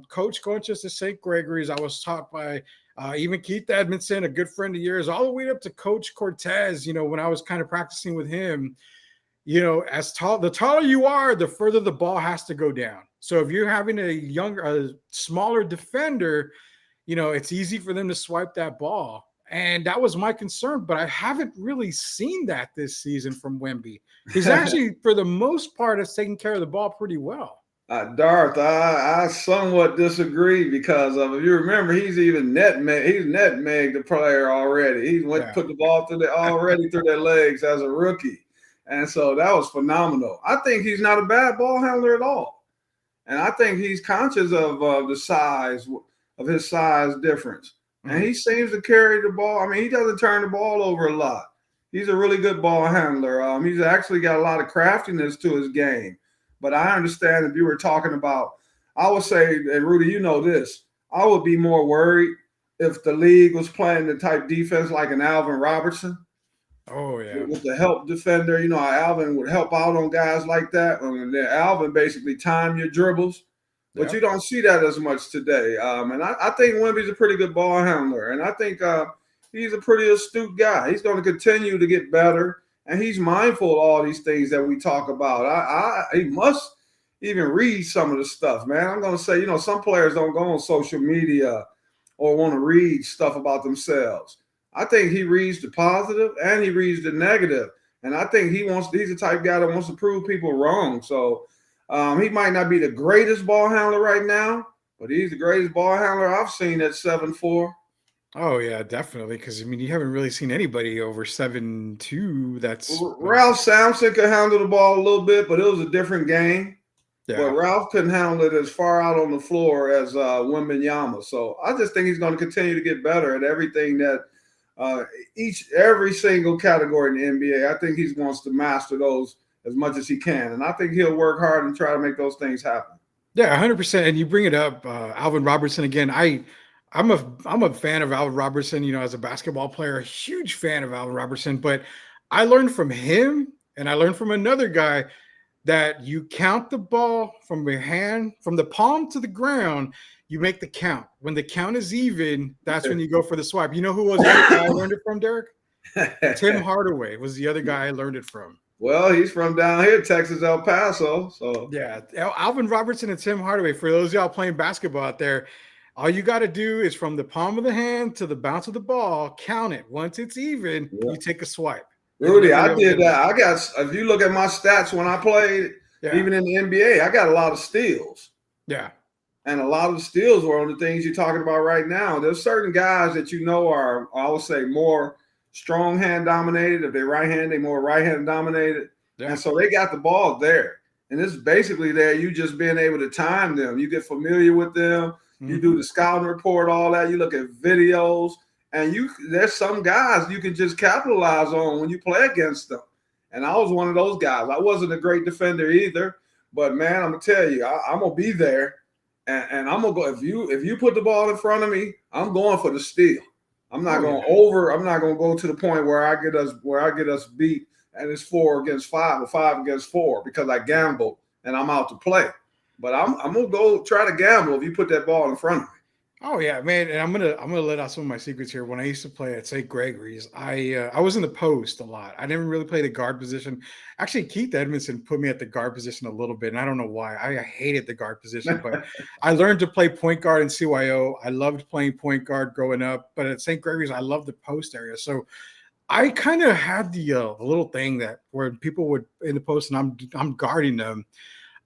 Coach Conchas at St. Gregory's. I was taught by even Keith Edmondson, a good friend of yours, all the way up to Coach Cortez. When I was kind of practicing with him. The taller you are, the further the ball has to go down. So if you're having a smaller defender, it's easy for them to swipe that ball. And that was my concern, but I haven't really seen that this season from Wemby. He's actually, for the most part, has taken care of the ball pretty well. Darth, I somewhat disagree, because if you remember, he's nutmegged the player already. He put the ball through their legs as a rookie. And so that was phenomenal. I think he's not a bad ball handler at all. And I think he's conscious of his size difference. Mm-hmm. And he seems to carry the ball. I mean, he doesn't turn the ball over a lot. He's a really good ball handler. He's actually got a lot of craftiness to his game. But I understand if you were talking about, I would say, and Rudy, you know this, I would be more worried if the league was playing the type defense like an Alvin Robertson. Oh, yeah. With the help defender, Alvin would help out on guys like that. Alvin basically time your dribbles, but you don't see that as much today. And I think Wemby's a pretty good ball handler, and I think he's a pretty astute guy. He's going to continue to get better, and he's mindful of all these things that we talk about. He must even read some of the stuff, man. I'm going to say, some players don't go on social media or want to read stuff about themselves. I think he reads the positive and he reads the negative. And I think he's the type of guy that wants to prove people wrong. So he might not be the greatest ball handler right now, but he's the greatest ball handler I've seen at 7'4". Oh, yeah, definitely. Because, you haven't really seen anybody over 7'2". Ralph Sampson could handle the ball a little bit, but it was a different game. Yeah. But Ralph couldn't handle it as far out on the floor as Wembanyama. So I just think he's going to continue to get better at everything that every single category in the NBA. I think he wants to master those as much as he can. And I think he'll work hard and try to make those things happen. Yeah, 100%. And you bring it up, Alvin Robertson again. I'm a fan of Alvin Robertson, as a basketball player, a huge fan of Alvin Robertson. But I learned from him, and I learned from another guy, that you count the ball from your hand, from the palm to the ground. You make the count. When the count is even, that's when you go for the swipe. You know who was the other guy I learned it from, Derek? Tim Hardaway was the other guy I learned it from. Well, he's from down here, Texas, El Paso. So yeah, Alvin Robertson and Tim Hardaway. For those of y'all playing basketball out there, all you got to do is from the palm of the hand to the bounce of the ball, count it. Once it's even, you take a swipe. Rudy, I did that. If you look at my stats when I played, even in the NBA, I got a lot of steals. Yeah. And a lot of the steals were on the things you're talking about right now. There's certain guys that are, I would say, more strong hand dominated. If they're right hand, they're more right hand dominated. Yeah. And so they got the ball there. And it's basically there, you just being able to time them. You get familiar with them. Mm-hmm. You do the scouting report, all that. You look at videos. And there's some guys you can just capitalize on when you play against them. And I was one of those guys. I wasn't a great defender either. But, man, I'm going to tell you, I'm going to be there. And I'm gonna go. If you put the ball in front of me, I'm going for the steal. I'm not going over. I'm not going to go to the point where I get us beat and it's 4 against 5 or 5 against 4 because I gambled and I'm out to play. But I'm gonna go try to gamble if you put that ball in front of me. Oh yeah, man, and I'm gonna let out some of my secrets here. When I used to play at St. Gregory's, I was in the post a lot. I didn't really play the guard position. Actually, Keith Edmondson put me at the guard position a little bit, and I don't know why. I hated the guard position, but I learned to play point guard in CYO. I loved playing point guard growing up, but at St. Gregory's, I loved the post area. So I kind of had the little thing that where people would in the post, and I'm guarding them.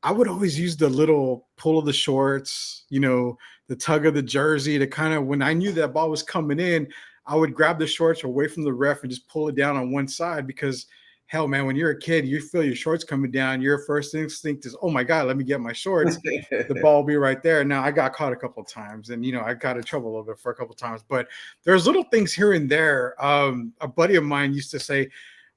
I would always use the little pull of the shorts, the tug of the jersey to kind of, when I knew that ball was coming in, I would grab the shorts away from the ref and just pull it down on one side because, hell, man, when you're a kid, you feel your shorts coming down. Your first instinct is, oh my God, let me get my shorts. The ball will be right there. Now, I got caught a couple of times and, I got in trouble a little bit for a couple of times. But there's little things here and there. A buddy of mine used to say,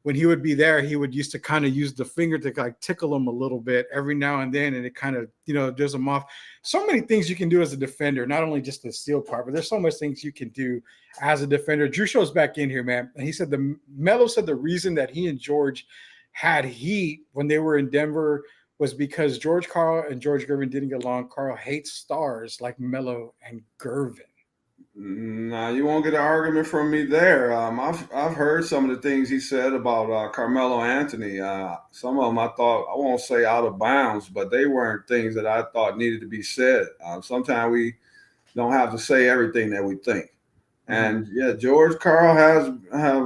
when he would be there, he would used to kind of use the finger to like tickle him a little bit every now and then. And it kind of, does him off. So many things you can do as a defender, not only just the steal part, but there's so much things you can do as a defender. Drew shows back in here, man. And he said Melo said the reason that he and George had heat when they were in Denver was because George Karl and George Gervin didn't get along. Karl hates stars like Melo and Gervin. Nah, you won't get an argument from me there. I've heard some of the things he said about Carmelo Anthony. Some of them I thought, I won't say out of bounds, but they weren't things that I thought needed to be said. Sometimes we don't have to say everything that we think. And yeah, George Karl have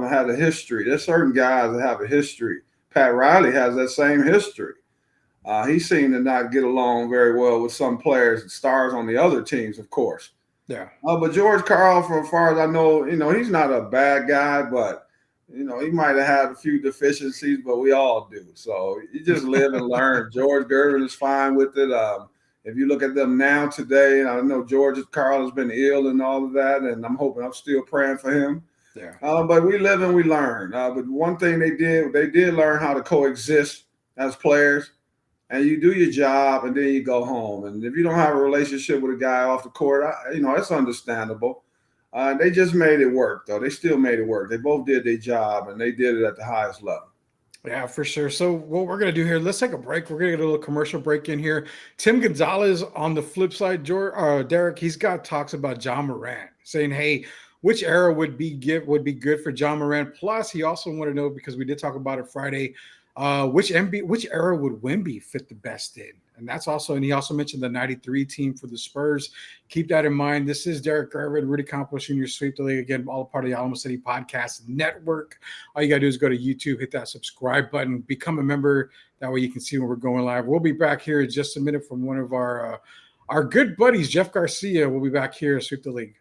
had a history. There's certain guys that have a history. Pat Riley has that same history. He seemed to not get along very well with some players and stars on the other teams, of course. Yeah. But George Karl, for as far as I know, he's not a bad guy, but, he might have had a few deficiencies, but we all do. So you just live and learn. George Gervin is fine with it. If you look at them now today, I know George Karl has been ill and all of that, and I'm still praying for him. Yeah. But we live and we learn. But one thing they did learn how to coexist as players. And you do your job, and then you go home. And if you don't have a relationship with a guy off the court, it's understandable. They just made it work, though. They still made it work. They both did their job, and they did it at the highest level. Yeah, for sure. So what we're going to do here, let's take a break. We're going to get a little commercial break in here. Tim Gonzalez on the flip side, Derek, he's got talks about Ja Morant, saying, hey, which era would be good for Ja Morant? Plus, he also wanted to know, because we did talk about it Friday, which era would Wemby fit the best in? And that's also, and he also mentioned the 93 team for the Spurs. Keep that in mind. This is Derek Gervin, Rudy Campos Jr. Sweep the League. Again, all part of the Alamo City Podcast Network. All you got to do is go to YouTube, hit that subscribe button, become a member. That way you can see when we're going live. We'll be back here in just a minute from one of our good buddies, Jeff Garcia. We'll be back here at Sweep the League.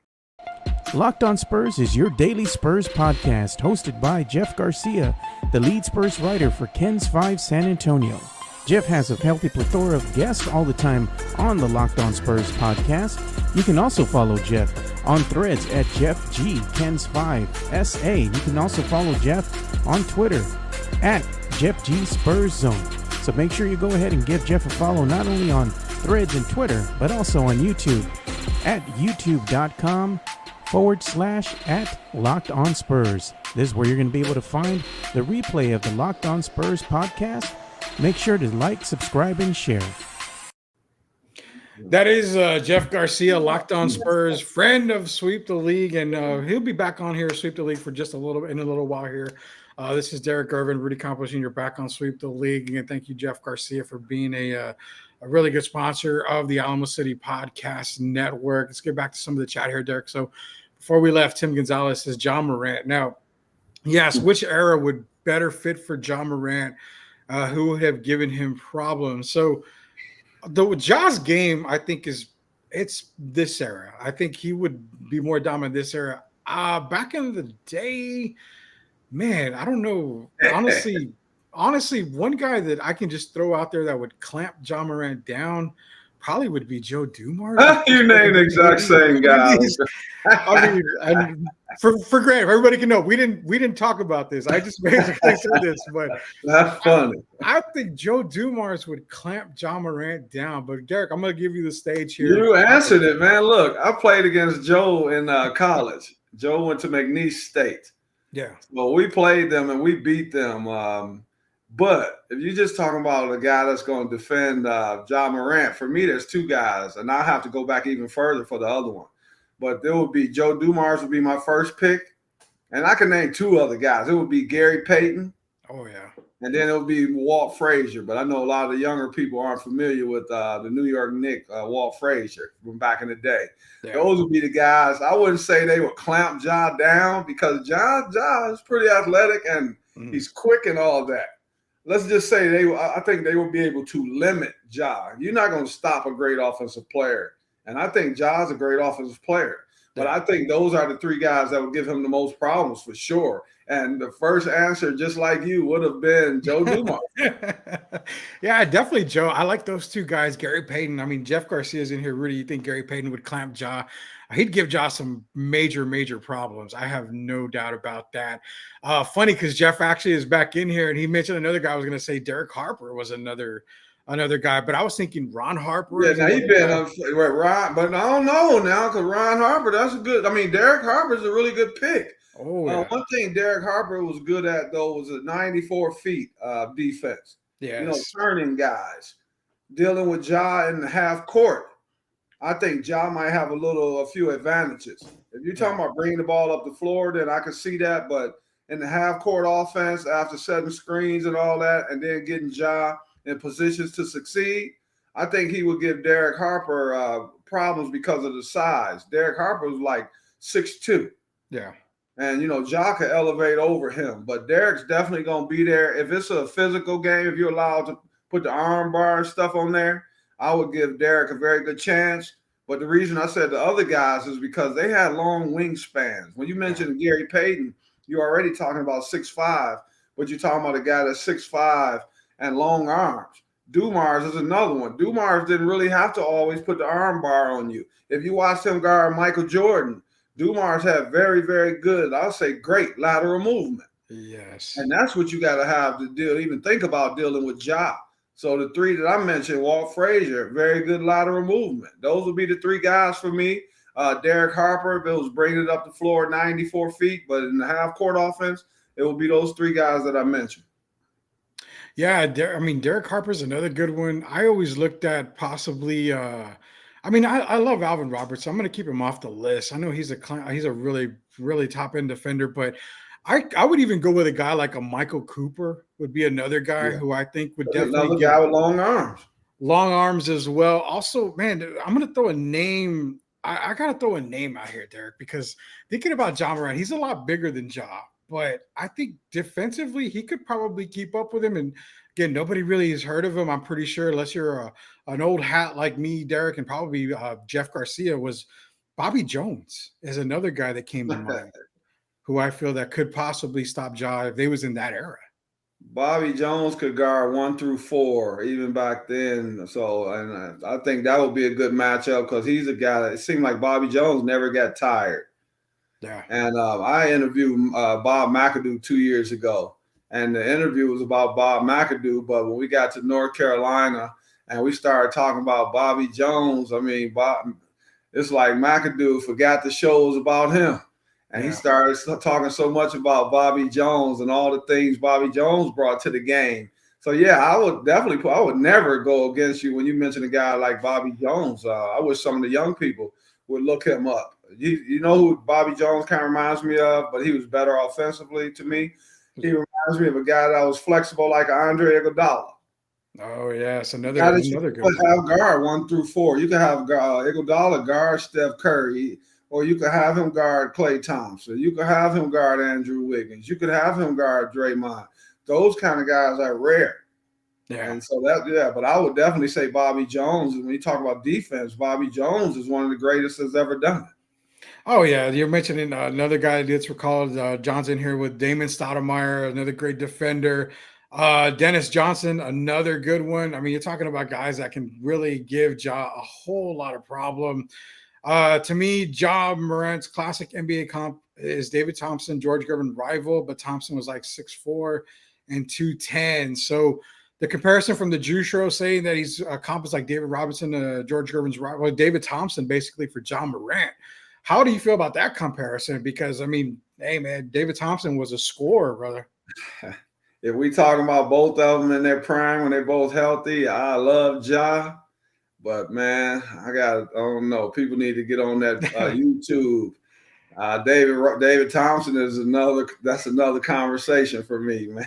Locked On Spurs is your daily Spurs podcast, hosted by Jeff Garcia, the lead Spurs writer for Ken's 5 San Antonio. Jeff has a healthy plethora of guests all the time on the Locked On Spurs podcast. You can also follow Jeff on Threads at Jeff G Ken's 5 SA. You can also follow Jeff on Twitter at Jeff G Spurs Zone. So make sure you go ahead and give Jeff a follow not only on Threads and Twitter, but also on YouTube at youtube.com/@Locked On Spurs. This is where you're going to be able to find the replay of the Locked On Spurs podcast. Make sure to like, subscribe, and share. That is Jeff Garcia, Locked On Spurs, friend of Sweep the League, and he'll be back on here, Sweep the League, for just in a little while here. This is Derek Gervin, Rudy Campos Jr. back on Sweep the League. And thank you, Jeff Garcia, for being a really good sponsor of the Alamo City Podcast Network. Let's get back to some of the chat here, Derek. So before we left, Tim Gonzalez says Ja Morant. Now, yes, which era would better fit for Ja Morant? Who would have given him problems? So the Ja's game, I think, it's this era. I think he would be more dominant this era. Back in the day, man, I don't know. Honestly, one guy that I can just throw out there that would clamp Ja Morant down probably would be Joe Dumars. You named the exact same guy. I mean, for granted, everybody can know we didn't talk about this. I just basically said this, but that's funny. I think Joe Dumars would clamp Ja Morant down. But Derek, I'm gonna give you the stage here. You answered it, man. Look, I played against Joe in college. Joe went to McNeese State. Yeah. Well, we played them and we beat them. But if you're just talking about a guy that's going to defend Ja Morant, for me, there's two guys, and I'll have to go back even further for the other one. But there would be Joe Dumars would be my first pick, and I can name two other guys. It would be Gary Payton Oh yeah. And then it'll be Walt Frazier. But I know a lot of the younger people aren't familiar with the New York Knicks, Walt Frazier from back in the day. Yeah. Those would be the guys. I wouldn't say they would clamp Ja down because Ja is pretty athletic and he's quick and all that. Let's just say I think they will be able to limit Ja. You're not going to stop a great offensive player. And I think Ja's a great offensive player. But I think those are the three guys that would give him the most problems for sure. And the first answer, just like you, would have been Joe Dumars. Yeah, definitely Joe. I like those two guys. Gary Payton. I mean, Jeff Garcia's in here. Really, you think Gary Payton would clamp Ja? He'd give Ja some major problems. I have no doubt about that. Funny because Jeff actually is back in here, and he mentioned another guy. I was going to say Derek Harper was another guy, but I was thinking Ron Harper. Yeah, now he's been Ron, but I don't know now because Ron Harper, that's a good. I mean, Derek Harper's a really good pick. Oh, yeah. One thing Derek Harper was good at though was a 94 feet defense. Yes. Turning guys, dealing with Ja in the half court. I think Ja might have a few advantages. If you're talking about bringing the ball up the floor, then I can see that. But in the half court offense, after setting screens and all that, and then getting Ja in positions to succeed, I think he would give Derek Harper problems because of the size. Derek Harper was like 6'2". Yeah. And, Ja could elevate over him. But Derek's definitely going to be there. If it's a physical game, if you're allowed to put the arm bar and stuff on there, I would give Derek a very good chance. But the reason I said the other guys is because they had long wingspans. When you mentioned Gary Payton, you're already talking about 6'5", but you're talking about a guy that's 6'5", and long arms. Dumars is another one. Dumars didn't really have to always put the arm bar on you. If you watched him guard Michael Jordan, Dumars had very, very good, I'll say great lateral movement. Yes. And that's what you got to have to even think about dealing with Ja. So the three that I mentioned, Walt Frazier, very good lateral movement. Those would be the three guys for me. Derek Harper, if it was bringing it up the floor 94 feet, but in the half-court offense, it would be those three guys that I mentioned. Yeah, Derek Harper's another good one. I always looked at possibly. I love Alvin Roberts. So I'm going to keep him off the list. I know he's a really top end defender, but I would even go with a guy like a Michael Cooper would be another guy who I think would definitely another guy with long arms. Long arms as well. Also, man, I'm going to throw a name. I got to throw a name out here, Derek, because thinking about Ja Morant, he's a lot bigger than Ja. But I think defensively, he could probably keep up with him. And again, nobody really has heard of him. I'm pretty sure, unless you're an old hat like me, Derek, and probably Jeff Garcia, was Bobby Jones is another guy that came to mind, who I feel that could possibly stop Ja if they was in that era. Bobby Jones could guard 1 through 4 even back then. So, and I think that would be a good matchup because he's a guy that it seemed like Bobby Jones never got tired. Yeah. And I interviewed Bob McAdoo 2 years ago, and the interview was about Bob McAdoo. But when we got to North Carolina and we started talking about Bobby Jones, I mean, it's like McAdoo forgot the show was about him. And he started talking so much about Bobby Jones and all the things Bobby Jones brought to the game. So, yeah, I would never go against you when you mention a guy like Bobby Jones. I wish some of the young people would look him up. You know who Bobby Jones kind of reminds me of, but he was better offensively to me. He reminds me of a guy that was flexible like Andre Iguodala. Oh, yes, another good one. Have guard 1 through 4. You can have Iguodala guard Steph Curry, or you could have him guard Klay Thompson. You could have him guard Andrew Wiggins. You could have him guard Draymond. Those kind of guys are rare. Yeah. And so but I would definitely say Bobby Jones. And when you talk about defense, Bobby Jones is one of the greatest that's ever done it. Oh, yeah. You're mentioning another guy that's recalled. John's in here with Damon Stoudemire, another great defender. Dennis Johnson, another good one. I mean, you're talking about guys that can really give Ja a whole lot of problem. To me, Ja Morant's classic NBA comp is David Thompson, George Gervin rival, but Thompson was like 6'4" and 210. So the comparison from the Jew show saying that he's a comp is like David Robinson, George Gervin's rival, David Thompson basically for Ja Morant. How do you feel about that comparison? Because, I mean, hey, man, David Thompson was a scorer, brother. If we talking about both of them in their prime when they're both healthy, I love Ja. But, man, I don't know. People need to get on that YouTube David Thompson is another conversation for me, man.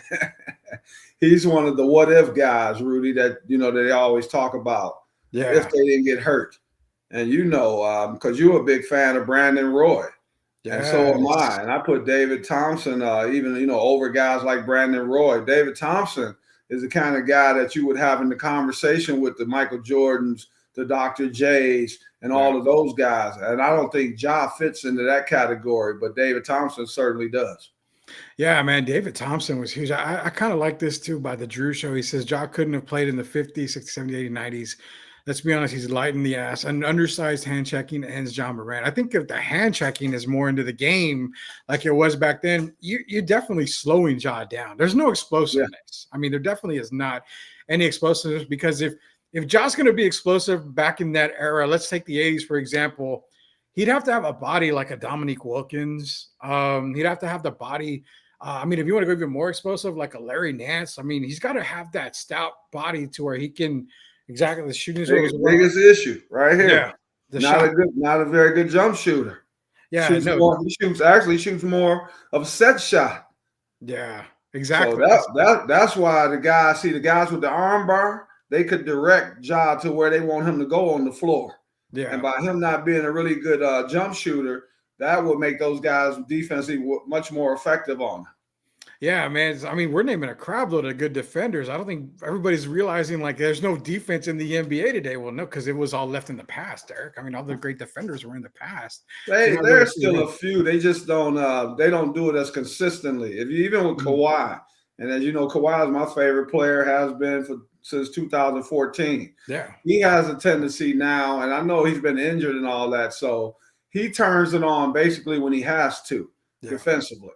He's one of the what if guys, Rudy, that they always talk about. Yeah. If they didn't get hurt. And because you're a big fan of Brandon Roy. And so am I. And I put David Thompson even over guys like Brandon Roy. David Thompson is the kind of guy that you would have in the conversation with the Michael Jordans, the Dr. J's, and all of those guys. And I don't think Ja fits into that category, but David Thompson certainly does. Yeah, man, David Thompson was huge. I kind of like this too by the Drew Show. He says Ja couldn't have played in the 50s, 60s, 70s, 80s, 90s. Let's be honest, he's light in the ass. And undersized hand checking ends John Moran. I think if the hand checking is more into the game like it was back then, you're definitely slowing Ja down. There's no explosiveness. I mean, there definitely is not any explosiveness, because if Ja's going to be explosive back in that era, let's take the 80s, for example, he'd have to have a body like a Dominique Wilkins. He'd have to have the body. I mean, if you want to go even more explosive, like a Larry Nance, I mean, he's got to have that stout body to where he can exactly the shooting. Biggest issue right here. Yeah, not a very good jump shooter. Yeah, he shoots more of a set shot. Yeah, exactly. So that's why the guys with the arm bar, they could direct Ja to where they want him to go on the floor. Yeah, and by him not being a really good jump shooter, that would make those guys defensively much more effective on him. Yeah, man. I mean, we're naming a crowd load of good defenders. I don't think everybody's realizing like there's no defense in the NBA today. Well, no, because it was all left in the past, Eric. I mean, all the great defenders were in the past. There's still a few. They just don't. They don't do it as consistently. Even with Kawhi, and as you know, Kawhi is my favorite player. Has been since 2014. Yeah, he has a tendency now, and I know he's been injured and all that, so he turns it on basically when he has to defensively.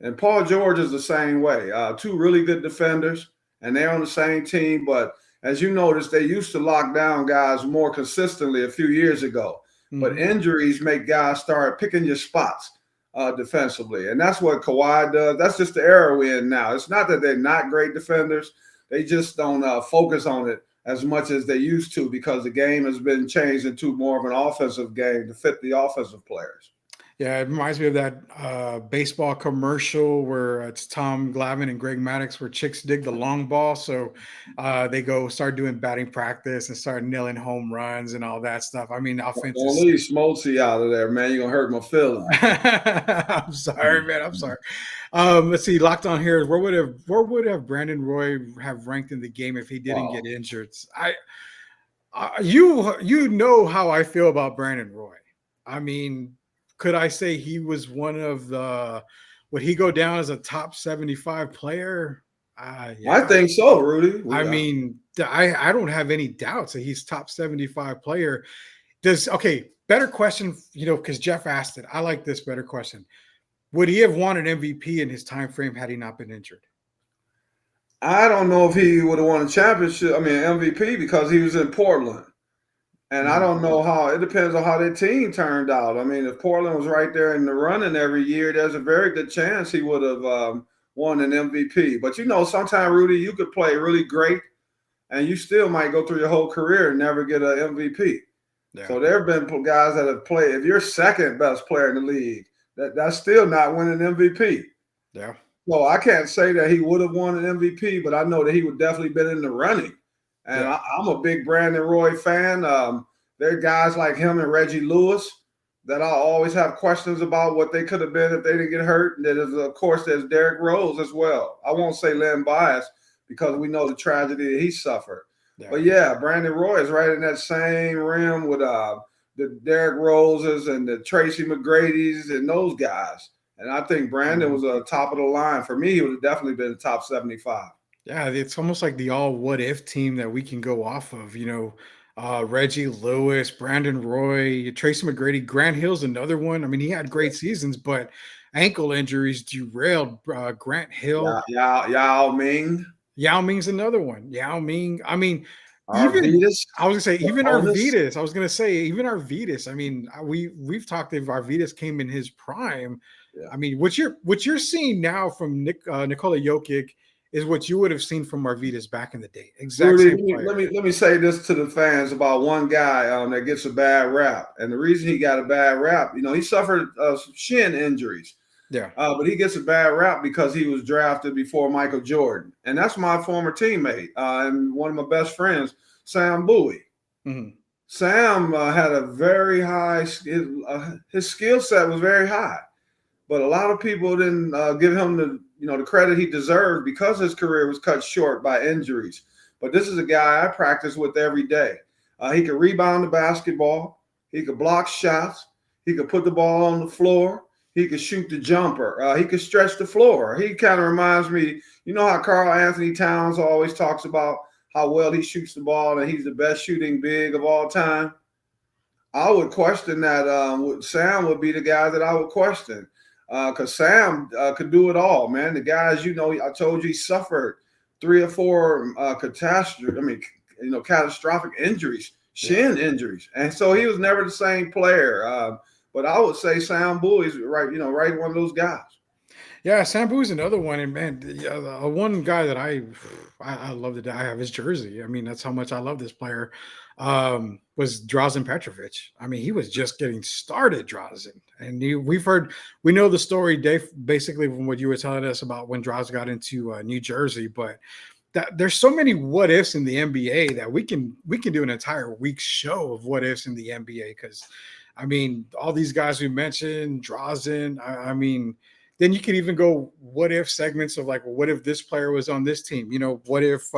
And Paul George is the same way. Two really good defenders, and they're on the same team. But as you notice, they used to lock down guys more consistently a few years ago. Mm-hmm. But injuries make guys start picking your spots defensively. And that's what Kawhi does. That's just the era we're in now. It's not that they're not great defenders. They just don't focus on it as much as they used to, because the game has been changed into more of an offensive game to fit the offensive players. Yeah, it reminds me of that baseball commercial where it's Tom Glavine and Greg Maddux where chicks dig the long ball. So they go start doing batting practice and start nailing home runs and all that stuff. I mean, offense. Don't leave Smoltzy out of there, man. You're going to hurt my feelings. I'm sorry, man. I'm sorry. Let's see. Locked on here. Where would have Brandon Roy have ranked in the game if he didn't get injured? You know how I feel about Brandon Roy. I mean, could I say he was one of would he go down as a top 75 player? Yeah. I think so, Rudy. I mean, I don't have any doubts that he's top 75 player. Better question, because Jeff asked it. I like this better question. Would he have won an MVP in his time frame had he not been injured? I don't know if he would have won a championship, MVP, because he was in Portland. And I don't know it depends on how their team turned out. I mean, if Portland was right there in the running every year, there's a very good chance he would have won an MVP. But, sometimes, Rudy, you could play really great and you still might go through your whole career and never get an MVP. Yeah. So there have been guys that have played. If you're second best player in the league, that's still not winning MVP. Yeah. So I can't say that he would have won an MVP, but I know that he would definitely been in the running. And I'm a big Brandon Roy fan. There are guys like him and Reggie Lewis that I always have questions about what they could have been if they didn't get hurt. And then, of course, there's Derrick Rose as well. I won't say Len Bias because we know the tragedy that he suffered. Yeah. But, Brandon Roy is right in that same rim with the Derrick Roses and the Tracy McGrady's and those guys. And I think Brandon was top of the line. For me, he would have definitely been the top 75. Yeah, it's almost like the all what if team that we can go off of, Reggie Lewis, Brandon Roy, Tracy McGrady, Grant Hill's another one. I mean, he had great seasons, but ankle injuries derailed Grant Hill. Yao Ming. Yao Ming's another one. Yao Ming. I mean, Arvidas. I was gonna say even Arvidas. I mean, we've talked if Arvidas came in his prime. Yeah. I mean, what you're seeing now from Nikola Jokic is what you would have seen from Marvitas back in the day. Exact Rudy, same player. let me say this to the fans about one guy that gets a bad rap, and the reason he got a bad rap, he suffered shin injuries. Yeah. But he gets a bad rap because he was drafted before Michael Jordan, and that's my former teammate and one of my best friends, Sam Bowie. Mm-hmm. Sam had a very high. His skill set was very high, but a lot of people didn't give him the credit he deserved because his career was cut short by injuries. But this is a guy I practice with every day. He could rebound the basketball. He could block shots. He could put the ball on the floor. He could shoot the jumper. He could stretch the floor. He kind of reminds me, how Karl Anthony Towns always talks about how well he shoots the ball and he's the best shooting big of all time. I would question that. Sam would be the guy that I would question because Sam could do it all, man. The guys, I told you he suffered 3 or 4 catastrophic injuries, shin injuries. And so he was never the same player. But I would say Sam Bowie's right one of those guys. Yeah, Sam Bowie's another one, and man, one guy that I love that I have his jersey. I mean, that's how much I love this player. Was Drazen Petrovic. I mean, he was just getting started, Drazen, and we know the story, Dave, basically from what you were telling us about when Drazen got into New Jersey, but there's so many what ifs in the NBA that we can do an entire week's show of what ifs in the NBA because. I mean, all these guys we mentioned, Drazen, I mean, then you could even go what if segments of like, well, what if this player was on this team? What if,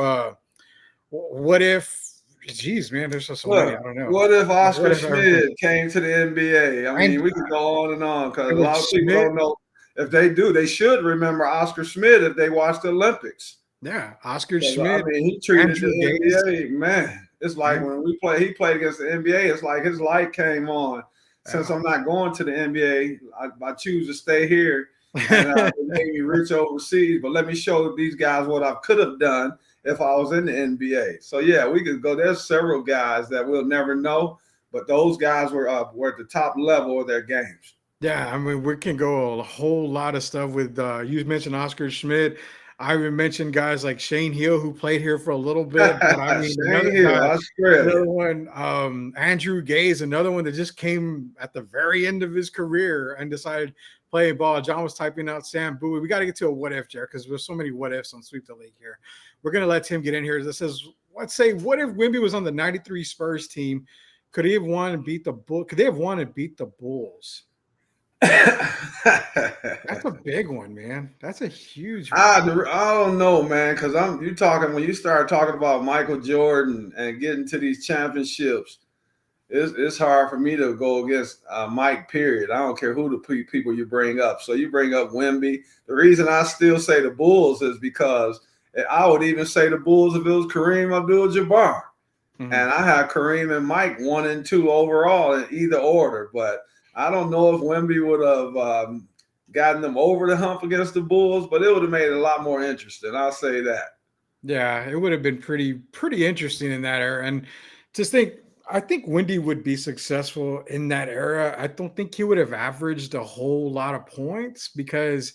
geez, man, there's just so many, I don't know. What if Oscar Schmidt came to the NBA? I mean, we could go on and on because a lot of people don't know. If they do, they should remember Oscar Schmidt if they watch the Olympics. Yeah, Oscar Schmidt. I mean, he treated Andrew the NBA, man. It's like when he played against the NBA, it's like his light came on. Since I'm not going to the NBA, I choose to stay here and it made me rich overseas. But let me show these guys what I could have done if I was in the NBA. So, yeah, we could go. There's several guys that we'll never know, but those guys were at the top level of their games. Yeah, I mean, we can go a whole lot of stuff with you mentioned Oscar Schmidt. I even mentioned guys like Shane Hill, who played here for a little bit. But I mean, another one, Andrew Gaze, another one that just came at the very end of his career and decided to play ball. John was typing out Sam Bowie. We got to get to a what if, Jared, because there's so many what ifs on Sweep the League here. We're going to let Tim get in here. It says, let's say, what if Wemby was on the 93 Spurs team? Could he have won and beat the Bulls? Could they have won and beat the Bulls? That's a big one, man. That's a huge one. I don't know, man, because when you start talking about Michael Jordan and getting to these championships, it's hard for me to go against Mike, period. I don't care who the people you bring up. So you bring up Wemby. The reason I still say the Bulls is because I would even say the Bulls if it was Kareem Abdul-Jabbar. Mm-hmm. And I have Kareem and Mike 1 and 2 overall in either order, but I don't know if Wemby would have gotten them over the hump against the Bulls, but it would have made it a lot more interesting. I'll say that. Yeah, it would have been pretty interesting in that era. And just I think Wendy would be successful in that era. I don't think he would have averaged a whole lot of points because,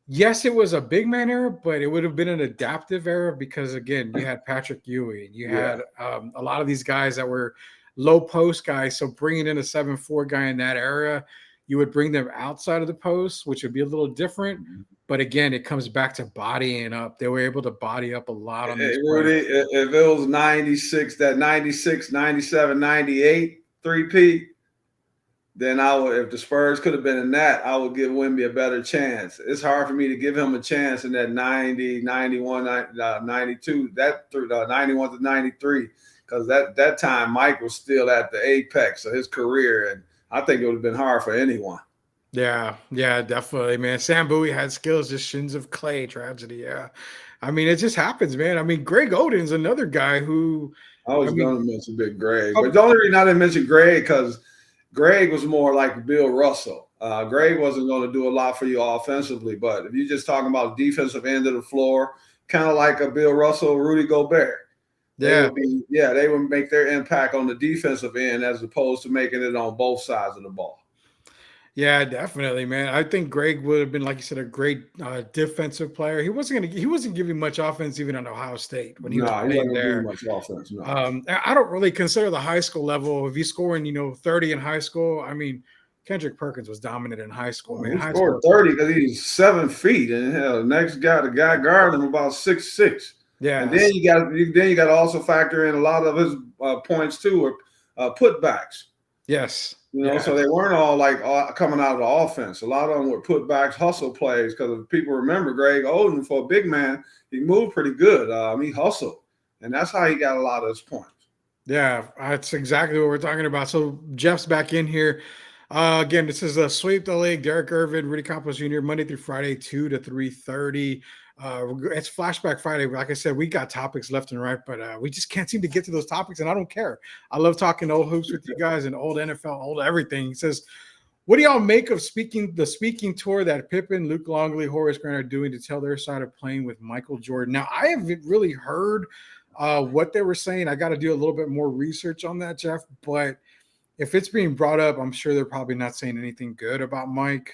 yes, it was a big man era, but it would have been an adaptive era because, again, you had Patrick Ewing. You had a lot of these guys that were low post guys. So bringing in a 7'4" guy in that era, you would bring them outside of the post, which would be a little different. But again, it comes back to bodying up. They were able to body up a lot on this. Rudy, if it was 96, 97, 98 3P, then I would, if the Spurs could have been in that, I would give Wemby a better chance. It's hard for me to give him a chance in that 90, 91, 92, that 91 to 93. Because that time Mike was still at the apex of his career, and I think it would have been hard for anyone. Yeah, definitely, man. Sam Bowie had skills, just shins of clay, tragedy. Yeah, I mean, it just happens, man. I mean, Greg Oden's another guy who I was going to mention Big Greg, but the only reason I didn't mention Greg because Greg was more like Bill Russell. Greg wasn't going to do a lot for you offensively, but if you're just talking about defensive end of the floor, kind of like a Bill Russell, Rudy Gobert. They would make their impact on the defensive end as opposed to making it on both sides of the ball. Yeah, definitely, man. I think Greg would have been, like you said, a great defensive player. He wasn't giving much offense even at Ohio State when he was No, he playing wasn't gonna give you there. much offense. No. I don't really consider the high school level. If he's scoring, 30 in high school, I mean, Kendrick Perkins was dominant in high school, Well, man. he High scored school, 30 because he's 7 feet, and hell, the guy guarding him about 6'6". And yeah, then you got to also factor in a lot of his points too, or putbacks. yes, So yes, they weren't all like coming out of the offense. A lot of them were putbacks, hustle plays. Because if people remember Greg Oden, for a big man, he moved pretty good. He hustled, and that's how he got a lot of his points. yeah. That's exactly what we're talking about. So Jeff's back in here. Again, this is a sweep the league. Derek Irvin, Rudy Campos Jr. Monday through Friday, 2 to 3:30. It's Flashback Friday. Like I said, we got topics left and right, but we just can't seem to get to those topics, and I don't care. I love talking old hoops with you guys and old NFL, old everything. He says, "What do y'all make of the speaking tour that Pippen, Luke Longley, Horace Grant are doing to tell their side of playing with Michael Jordan?" Now, I haven't really heard what they were saying. I got to do a little bit more research on that, Jeff, but if it's being brought up, I'm sure they're probably not saying anything good about Mike.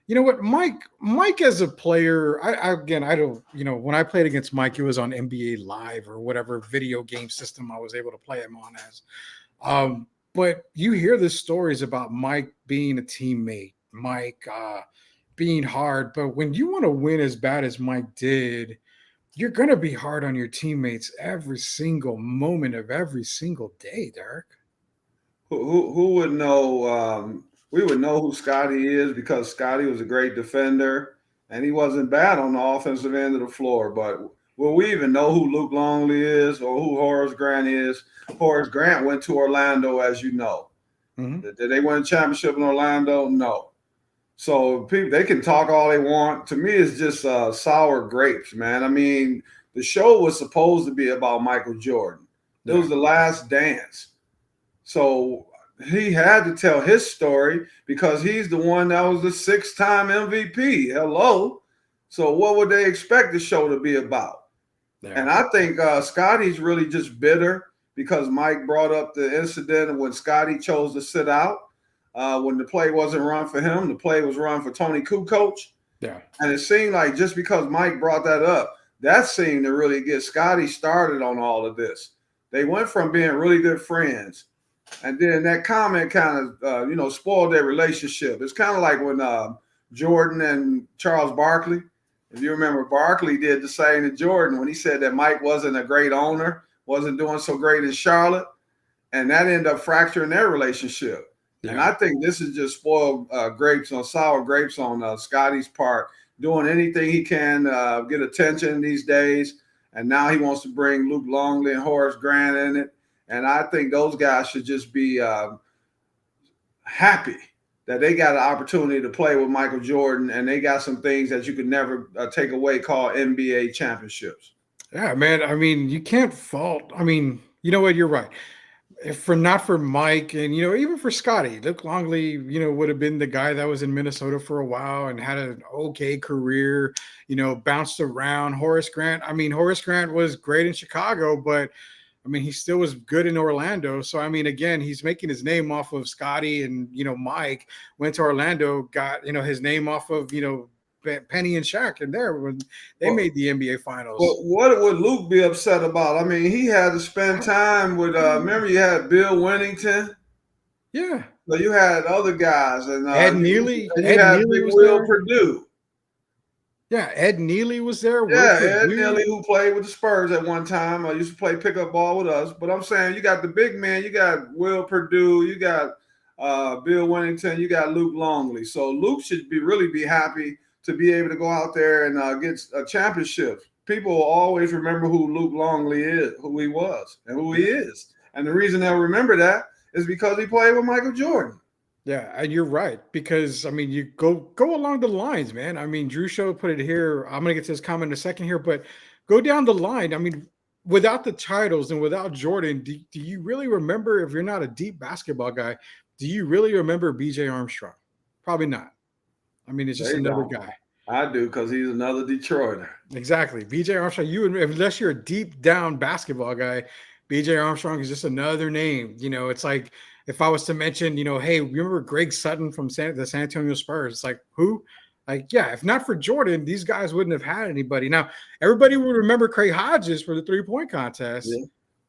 You know what, Mike as a player, I don't, when I played against Mike, it was on NBA Live or whatever video game system I was able to play him on as. But you hear the stories about Mike being a teammate, Mike being hard, but when you want to win as bad as Mike did, you're going to be hard on your teammates every single moment of every single day, Derek. Who would know? We would know who Scotty is because Scotty was a great defender and he wasn't bad on the offensive end of the floor. But will we even know who Luke Longley is or who Horace Grant is? Horace Grant went to Orlando, as you know. Mm-hmm. Did they win a championship in Orlando? No. So people, they can talk all they want. To me, it's just sour grapes, man. I mean, the show was supposed to be about Michael Jordan. It was the last dance. So he had to tell his story because he's the one that was the 6-time MVP. Hello. So what would they expect the show to be about? Yeah. And I think Scotty's really just bitter because Mike brought up the incident when Scotty chose to sit out. When the play wasn't run for him, the play was run for Tony Kukoc. Yeah. And it seemed like just because Mike brought that up, that seemed to really get Scotty started on all of this. They went from being really good friends. And then that comment kind of, spoiled their relationship. It's kind of like when Jordan and Charles Barkley, if you remember, Barkley did the same to Jordan when he said that Mike wasn't a great owner, wasn't doing so great in Charlotte. And that ended up fracturing their relationship. Yeah. And I think this is just spoiled sour grapes on Scotty's part, doing anything he can get attention these days. And now he wants to bring Luke Longley and Horace Grant in it. And I think those guys should just be happy that they got an opportunity to play with Michael Jordan, and they got some things that you could never take away called NBA championships. Yeah, man. I mean, you can't fault. I mean, you know what? You're right. If not for Mike and, even for Scotty, Luke Longley, would have been the guy that was in Minnesota for a while and had an okay career, bounced around. Horace Grant was great in Chicago, but I mean, he still was good in Orlando. So, I mean, again, he's making his name off of Scotty and, Mike went to Orlando, got, his name off of, Penny and Shaq and there when they made the NBA finals. Well, what would Luke be upset about? I mean, he had to spend time with, remember you had Bill Wennington? Yeah. So you had other guys. And Ed Neely. And you had Big Will Purdue. Yeah, Ed Neely was there. Yeah, Ed Neely, who played with the Spurs at one time. I used to play pickup ball with us. But I'm saying you got the big man. You got Will Purdue. You got Bill Wennington. You got Luke Longley. So Luke should really be happy to be able to go out there and get a championship. People will always remember who Luke Longley is, who he was, and who he is. And the reason they'll remember that is because he played with Michael Jordan. Yeah, and you're right, because I mean, you go along the lines, man. I mean, Drew Show put it here. I'm gonna get to this comment in a second here, but go down the line. I mean, without the titles and without Jordan, do you really remember, if you're not a deep basketball guy, do you really remember BJ Armstrong? Probably not. I mean, it's just another guy. I do, because he's another Detroiter. Exactly. BJ Armstrong, unless you're a deep down basketball guy, BJ Armstrong is just another name. It's like if I was to mention, hey, remember Greg Sutton from the San Antonio Spurs? It's like, who? Like, yeah, if not for Jordan, these guys wouldn't have had anybody. Now, everybody would remember Craig Hodges for the 3-point contest. Yeah.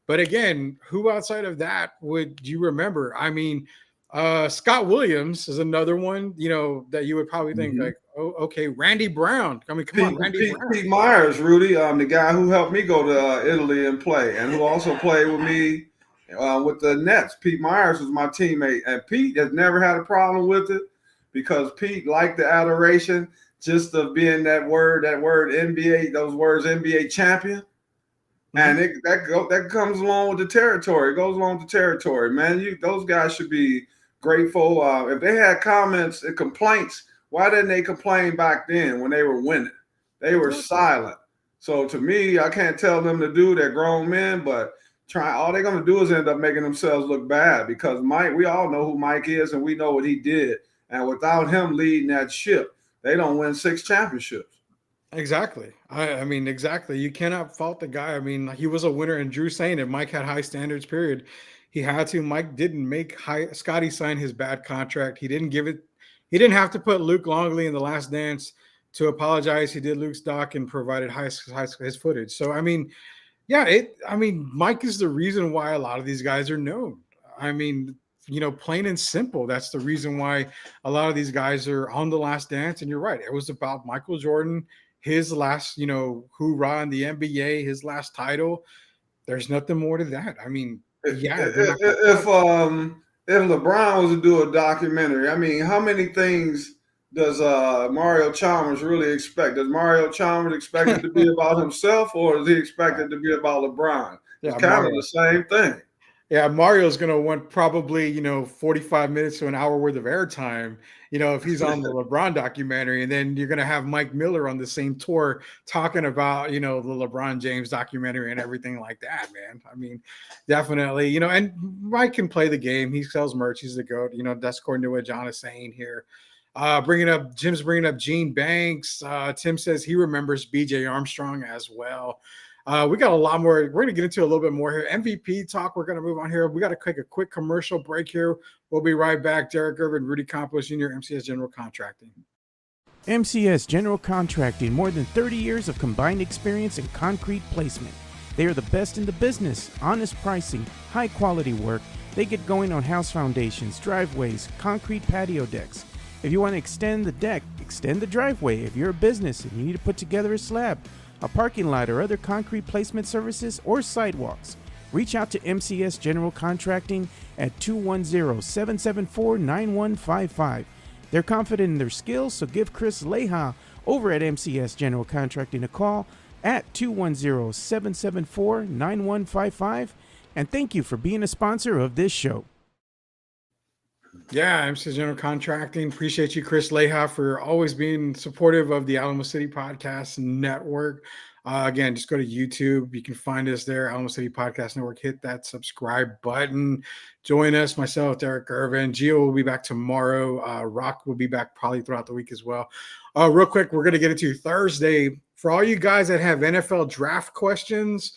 But again, who outside of that would you remember? I mean, Scott Williams is another one, that you would probably think like, oh, okay, Randy Brown. I mean, come on, Randy Brown. Pete Myers, Rudy, the guy who helped me go to Italy and play, and who also played with me with the Nets. Pete Myers was my teammate, and Pete has never had a problem with it because Pete liked the adoration just of being that word NBA, those words NBA champion. And that comes along with the territory. It goes along with the territory, man. Those guys should be grateful. If they had comments and complaints, why didn't they complain back then when they were winning? They were silent. So to me, I can't tell them to do. They're grown men, but all they're going to do is end up making themselves look bad because Mike, we all know who Mike is and we know what he did. And without him leading that ship, they don't win 6 championships. Exactly. I mean, exactly. You cannot fault the guy. I mean, he was a winner, and Drew saying it. Mike had high standards, period. He had to. Mike didn't make Scotty sign his bad contract. He didn't give it. He didn't have to put Luke Longley in The Last Dance to apologize. He did Luke's doc and provided his footage. So, I mean, yeah, Mike is the reason why a lot of these guys are known. I mean, plain and simple. That's the reason why a lot of these guys are on The Last Dance. And you're right. It was about Michael Jordan, his last, hoorah in the NBA, his last title. There's nothing more to that. I mean, yeah. If LeBron was to do a documentary, I mean, how many things does Mario Chalmers really expect? Does Mario Chalmers expect it to be about himself, or does he expect it to be about LeBron? It's kind of the same thing. Yeah, Mario's going to want probably, 45 minutes to an hour worth of airtime, if he's on the LeBron documentary. And then you're going to have Mike Miller on the same tour talking about, the LeBron James documentary and everything like that, man. I mean, definitely, and Mike can play the game. He sells merch. He's the GOAT. That's according to what John is saying here. Jim's bringing up Gene Banks. Tim says he remembers BJ Armstrong as well. We got a lot more. We're going to get into a little bit more here. MVP talk. We're going to move on here. We got to take a quick commercial break here. We'll be right back. Derek Gervin, Rudy Campos Jr., MCS General Contracting. MCS General Contracting, more than 30 years of combined experience in concrete placement. They are the best in the business. Honest pricing, high quality work. They get going on house foundations, driveways, concrete patio decks. If you want to extend the deck, extend the driveway. If you're a business and you need to put together a slab, a parking lot, or other concrete placement services or sidewalks, reach out to MCS General Contracting at 210-774-9155. They're confident in their skills, so give Chris Leha over at MCS General Contracting a call at 210-774-9155. And thank you for being a sponsor of this show. Yeah, MCS General Contracting. Appreciate you, Chris Leha, for always being supportive of the Alamo City Podcast Network. Again, just go to YouTube. You can find us there, Alamo City Podcast Network. Hit that subscribe button. Join us, myself, Derek Gervin. Gio will be back tomorrow. Rock will be back probably throughout the week as well. Real quick, we're going to get into Thursday. For all you guys that have NFL draft questions,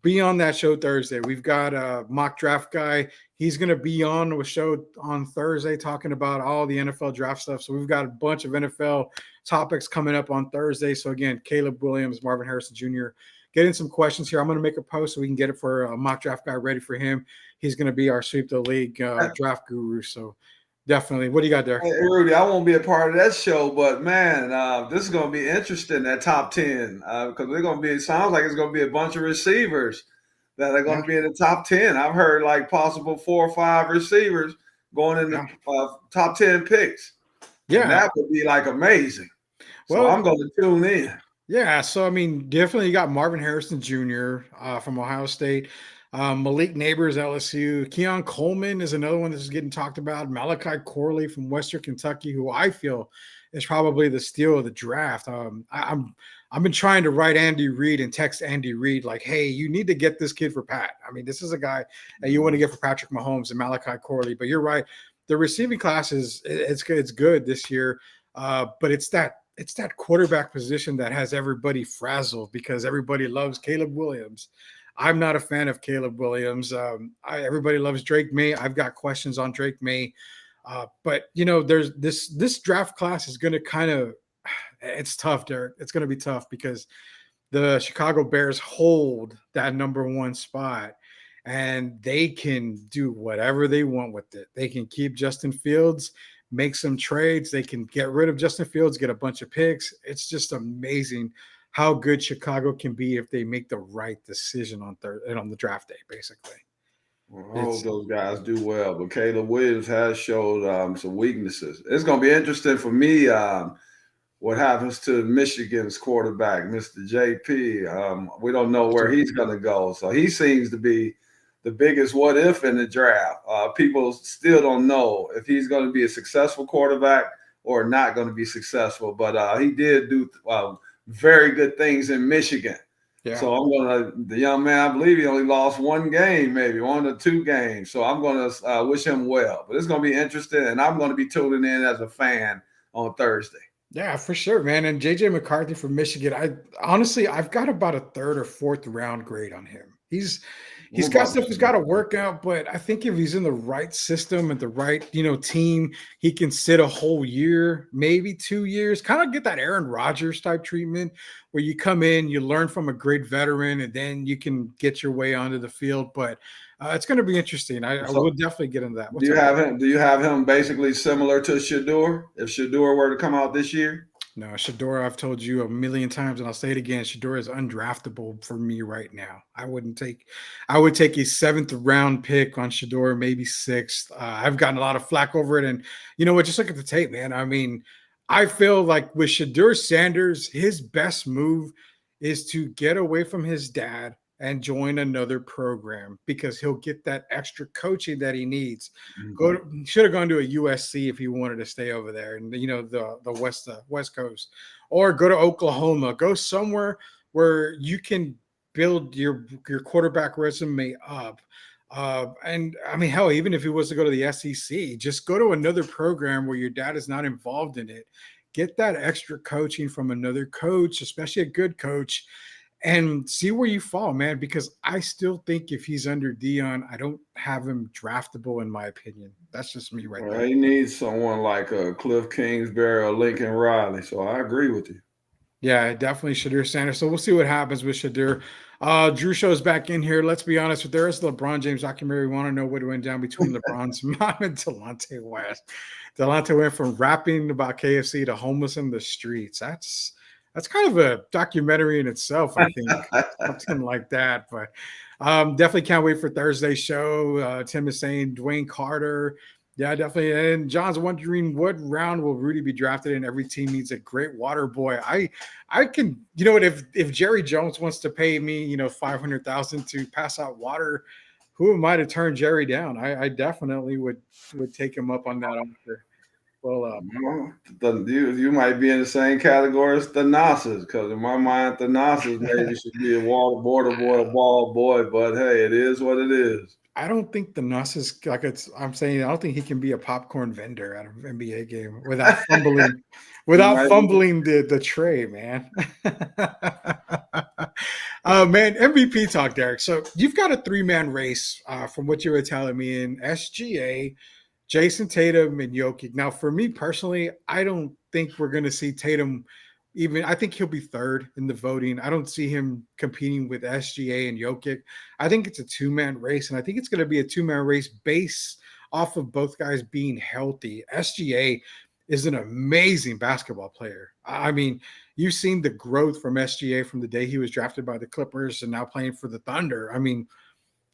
be on that show Thursday. We've got a mock draft guy. He's going to be on the show on Thursday talking about all the NFL draft stuff. So we've got a bunch of NFL topics coming up on Thursday. So again, Caleb Williams, Marvin Harrison Jr., getting some questions here. I'm going to make a post so we can get it for a mock draft guy ready for him. He's going to be our Sweep the League draft guru. So definitely. What do you got there? Hey, Rudy, I won't be a part of that show, but man, this is going to be interesting, that top 10, because they're going to be, it sounds like it's going to be a bunch of receivers that are going to be in the top 10. I've heard like possible 4 or 5 receivers going in the top 10 picks. Yeah. And that would be like amazing. So I'm going to tune in. Yeah. So, I mean, definitely you got Marvin Harrison Jr. From Ohio State. Malik Neighbors, LSU. Keon Coleman is another one that's getting talked about. Malachi Corley from Western Kentucky, who I feel is probably the steal of the draft. I've been trying to write Andy Reid and text Andy Reid like, hey, you need to get this kid for Pat. I mean, this is a guy that you want to get for Patrick Mahomes and Malachi Corley. But you're right. The receiving class it's good this year. But it's that quarterback position that has everybody frazzled because everybody loves Caleb Williams. I'm not a fan of Caleb Williams. Everybody loves Drake May. I've got questions on Drake May. But there's this draft class is going to kind of, it's tough, Derek. It's going to be tough because the Chicago Bears hold that number one spot and they can do whatever they want with it. They can keep Justin Fields, make some trades. They can get rid of Justin Fields, get a bunch of picks. It's just amazing how good Chicago can be if they make the right decision on the draft day, basically. Well, I hope those guys do well, but Caleb Williams has showed some weaknesses. It's going to be interesting for me what happens to Michigan's quarterback, Mr. JP. We don't know where he's going to go, so he seems to be the biggest what if in the draft. People still don't know if he's going to be a successful quarterback or not going to be successful, but he did do very good things in Michigan. Yeah. So the young man, I believe he only lost one game, maybe 1 or 2 games. So I'm going to wish him well. But it's going to be interesting, and I'm going to be tuning in as a fan on Thursday. Yeah, for sure, man. And JJ McCarthy from Michigan, I've got about a 3rd or 4th round grade on him. He's got stuff he's got to work out, but I think if he's in the right system and the right, team, he can sit a whole year, maybe 2 years, kind of get that Aaron Rodgers type treatment where you come in, you learn from a great veteran, and then you can get your way onto the field. But it's going to be interesting. I will definitely get into that. Do you have him basically similar to Shedeur? If Shedeur were to come out this year? No, Shedeur, I've told you a million times, and I'll say it again. Shedeur is undraftable for me right now. I would take a 7th round pick on Shedeur, maybe 6th. I've gotten a lot of flack over it. And you know what? Just look at the tape, man. I mean, I feel like with Shedeur Sanders, his best move is to get away from his dad and join another program because he'll get that extra coaching that he needs. Mm-hmm. Should have gone to a USC if he wanted to stay over there and the West Coast, or go to Oklahoma. Go somewhere where you can build your quarterback resume up. And I mean, hell, even if he was to go to the SEC, just go to another program where your dad is not involved in it. Get that extra coaching from another coach, especially a good coach, and see where you fall, man, because I still think if he's under Dion, I don't have him draftable, in my opinion. That's just me right there. He needs someone like Cliff Kingsbury or Lincoln Riley, so I agree with you. Yeah, definitely Shedeur Sanders. So we'll see what happens with Shedeur. Drew Show's back in here. Let's be honest, with the rest of the LeBron James documentary, we want to know what went down between LeBron's mom and Delonte West. Delonte went from rapping about KFC to homeless in the streets. That's kind of a documentary in itself, I think, something like that. But definitely can't wait for Thursday's show. Tim is saying Dwayne Carter. Yeah, definitely. And John's wondering what round will Rudy be drafted in? Every team needs a great water boy. I can, what, if Jerry Jones wants to pay me, $500,000 to pass out water, who am I to turn Jerry down? I definitely would take him up on that offer. Well, you might be in the same category as Thanasis, because in my mind, Thanasis maybe should be a border boy, a ball boy. But hey, it is what it is. I don't think Thanasis, I'm saying, I don't think he can be a popcorn vendor at an NBA game without fumbling, the tray, man. Man, MVP talk, Derek. So you've got a 3-man race from what you were telling me in SGA, Jason Tatum, and Jokic. Now, for me personally, I don't think we're going to see Tatum even. I think he'll be 3rd in the voting. I don't see him competing with SGA and Jokic. I think it's a 2-man race, and I think it's going to be a 2-man race based off of both guys being healthy. SGA is an amazing basketball player. I mean, you've seen the growth from SGA from the day he was drafted by the Clippers and now playing for the Thunder. I mean,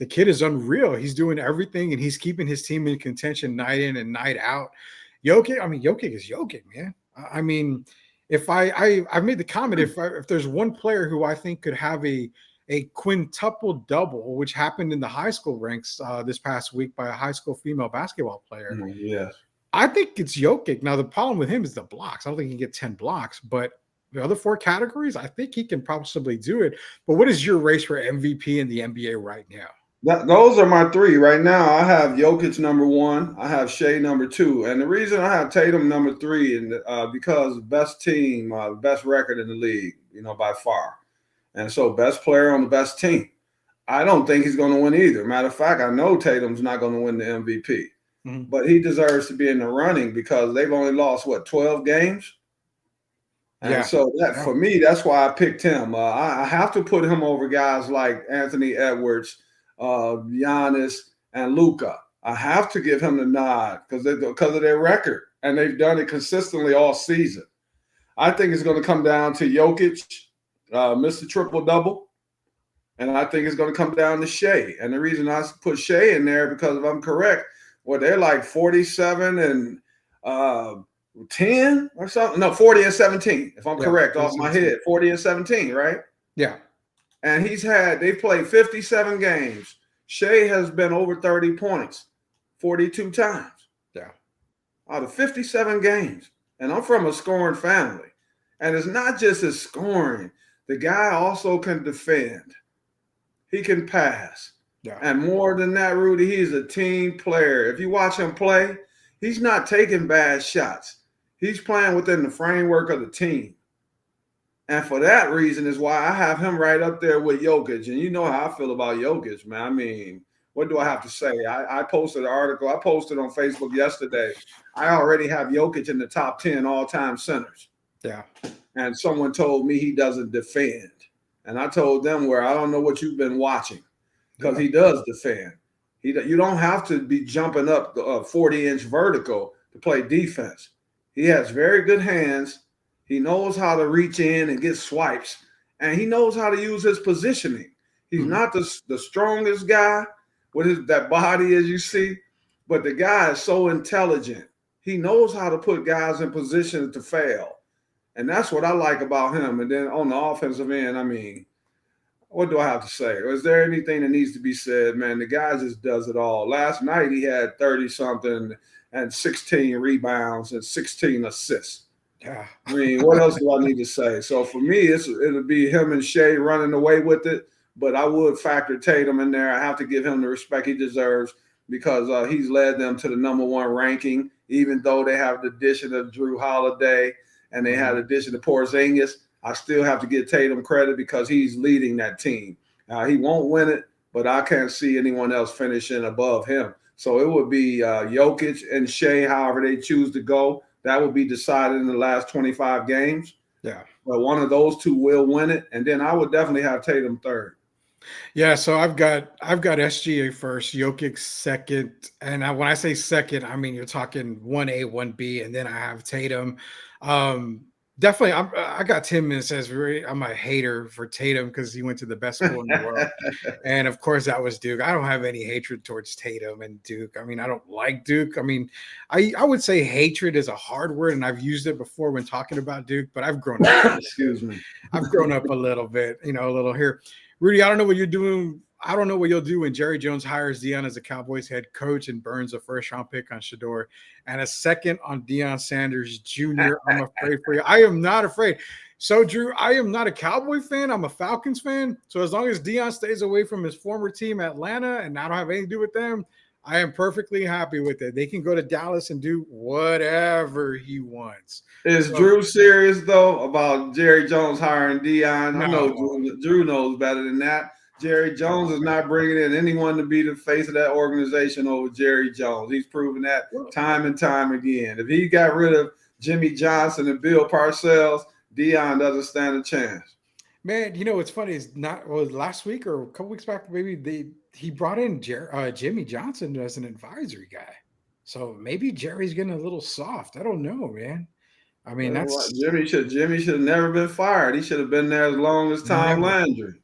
the kid is unreal. He's doing everything, and he's keeping his team in contention night in and night out. Jokic is Jokic, man. I mean, if I've made the comment, if there's one player who I think could have a quintuple double, which happened in the high school ranks this past week by a high school female basketball player, yes, I think it's Jokic. Now, the problem with him is the blocks. I don't think he can get 10 blocks, but the other 4 categories, I think he can possibly do it. But what is your race for MVP in the NBA right now? Those are my 3 right now. I have Jokic number 1. I have Shea number 2. And the reason I have Tatum number 3 and because best team, best record in the league, by far. And so best player on the best team. I don't think he's going to win either. Matter of fact, I know Tatum's not going to win the MVP, but he deserves to be in the running because they've only lost 12 games. And so for me, that's why I picked him. I have to put him over guys like Anthony Edwards, Giannis, and Luka. I have to give him the nod because of their record, and they've done it consistently all season. I think it's going to come down to Jokic, Mr. Triple-Double, and I think it's going to come down to Shea. And the reason I put Shea in there because if I'm correct, they're like 47 and 10 or something. No, 40 and 17, if I'm correct off my head. 40 and 17, right? Yeah. And they've played 57 games. Shea has been over 30 points 42 times. Yeah. Out of 57 games. And I'm from a scoring family. And it's not just his scoring. The guy also can defend. He can pass. Yeah. And more than that, Rudy, he's a team player. If you watch him play, he's not taking bad shots. He's playing within the framework of the team. And for that reason is why I have him right up there with Jokic. And you know how I feel about Jokic, man. I mean, what do I have to say? I posted an article. I posted on Facebook yesterday. I already have Jokic in the top 10 all-time centers. Yeah. And someone told me he doesn't defend. And I told them where I don't know what you've been watching because he does defend. You don't have to be jumping up the 40-inch vertical to play defense. He has very good hands. He knows how to reach in and get swipes, and he knows how to use his positioning. He's not the strongest guy with that body, as you see, but the guy is so intelligent. He knows how to put guys in position to fail, and that's what I like about him. And then on the offensive end, I mean, what do I have to say? Is there anything that needs to be said, man? The guy just does it all. Last night he had 30-something and 16 rebounds and 16 assists. Yeah. I mean, what else do I need to say? So for me, it'll be him and Shea running away with it, but I would factor Tatum in there. I have to give him the respect he deserves because he's led them to the #1 ranking, even though they have the addition of Drew Holiday and they had the addition of Porzingis. I still have to give Tatum credit because he's leading that team. He won't win it, but I can't see anyone else finishing above him. So it would be Jokic and Shea, however they choose to go. That will be decided in the last 25 games. Yeah. But one of those two will win it. And then I would definitely have Tatum third. Yeah, so I've got SGA first, Jokic second. And when I say second, I mean you're talking 1A, 1B, and then I have Tatum. Definitely, I got 10 minutes as I'm a hater for Tatum because he went to the best school in the world. And of course, that was Duke. I don't have any hatred towards Tatum and Duke. I mean, I don't like Duke. I mean, I would say hatred is a hard word, and I've used it before when talking about Duke, but I've grown up. Excuse me. I've grown up a little bit, a little here. Rudy, I don't know what you're doing. I don't know what you'll do when Jerry Jones hires Deion as the Cowboys head coach and burns a first-round pick on Shador and a second on Deion Sanders Jr. I'm afraid for you. I am not afraid. So, Drew, I am not a Cowboy fan. I'm a Falcons fan. So as long as Deion stays away from his former team, Atlanta, and I don't have anything to do with them, I am perfectly happy with it. They can go to Dallas and do whatever he wants. Is Drew serious, though, about Jerry Jones hiring Deion? No. I know Drew knows better than that. Jerry Jones is not bringing in anyone to be the face of that organization over Jerry Jones. He's proven that time and time again. If he got rid of Jimmy Johnson and Bill Parcells, Deion doesn't stand a chance. Man, what's funny is last week or a couple weeks back, maybe he brought in Jimmy Johnson as an advisory guy. So maybe Jerry's getting a little soft. I don't know, man. I mean, Jimmy should have never been fired. He should have been there as long as Tom Landry.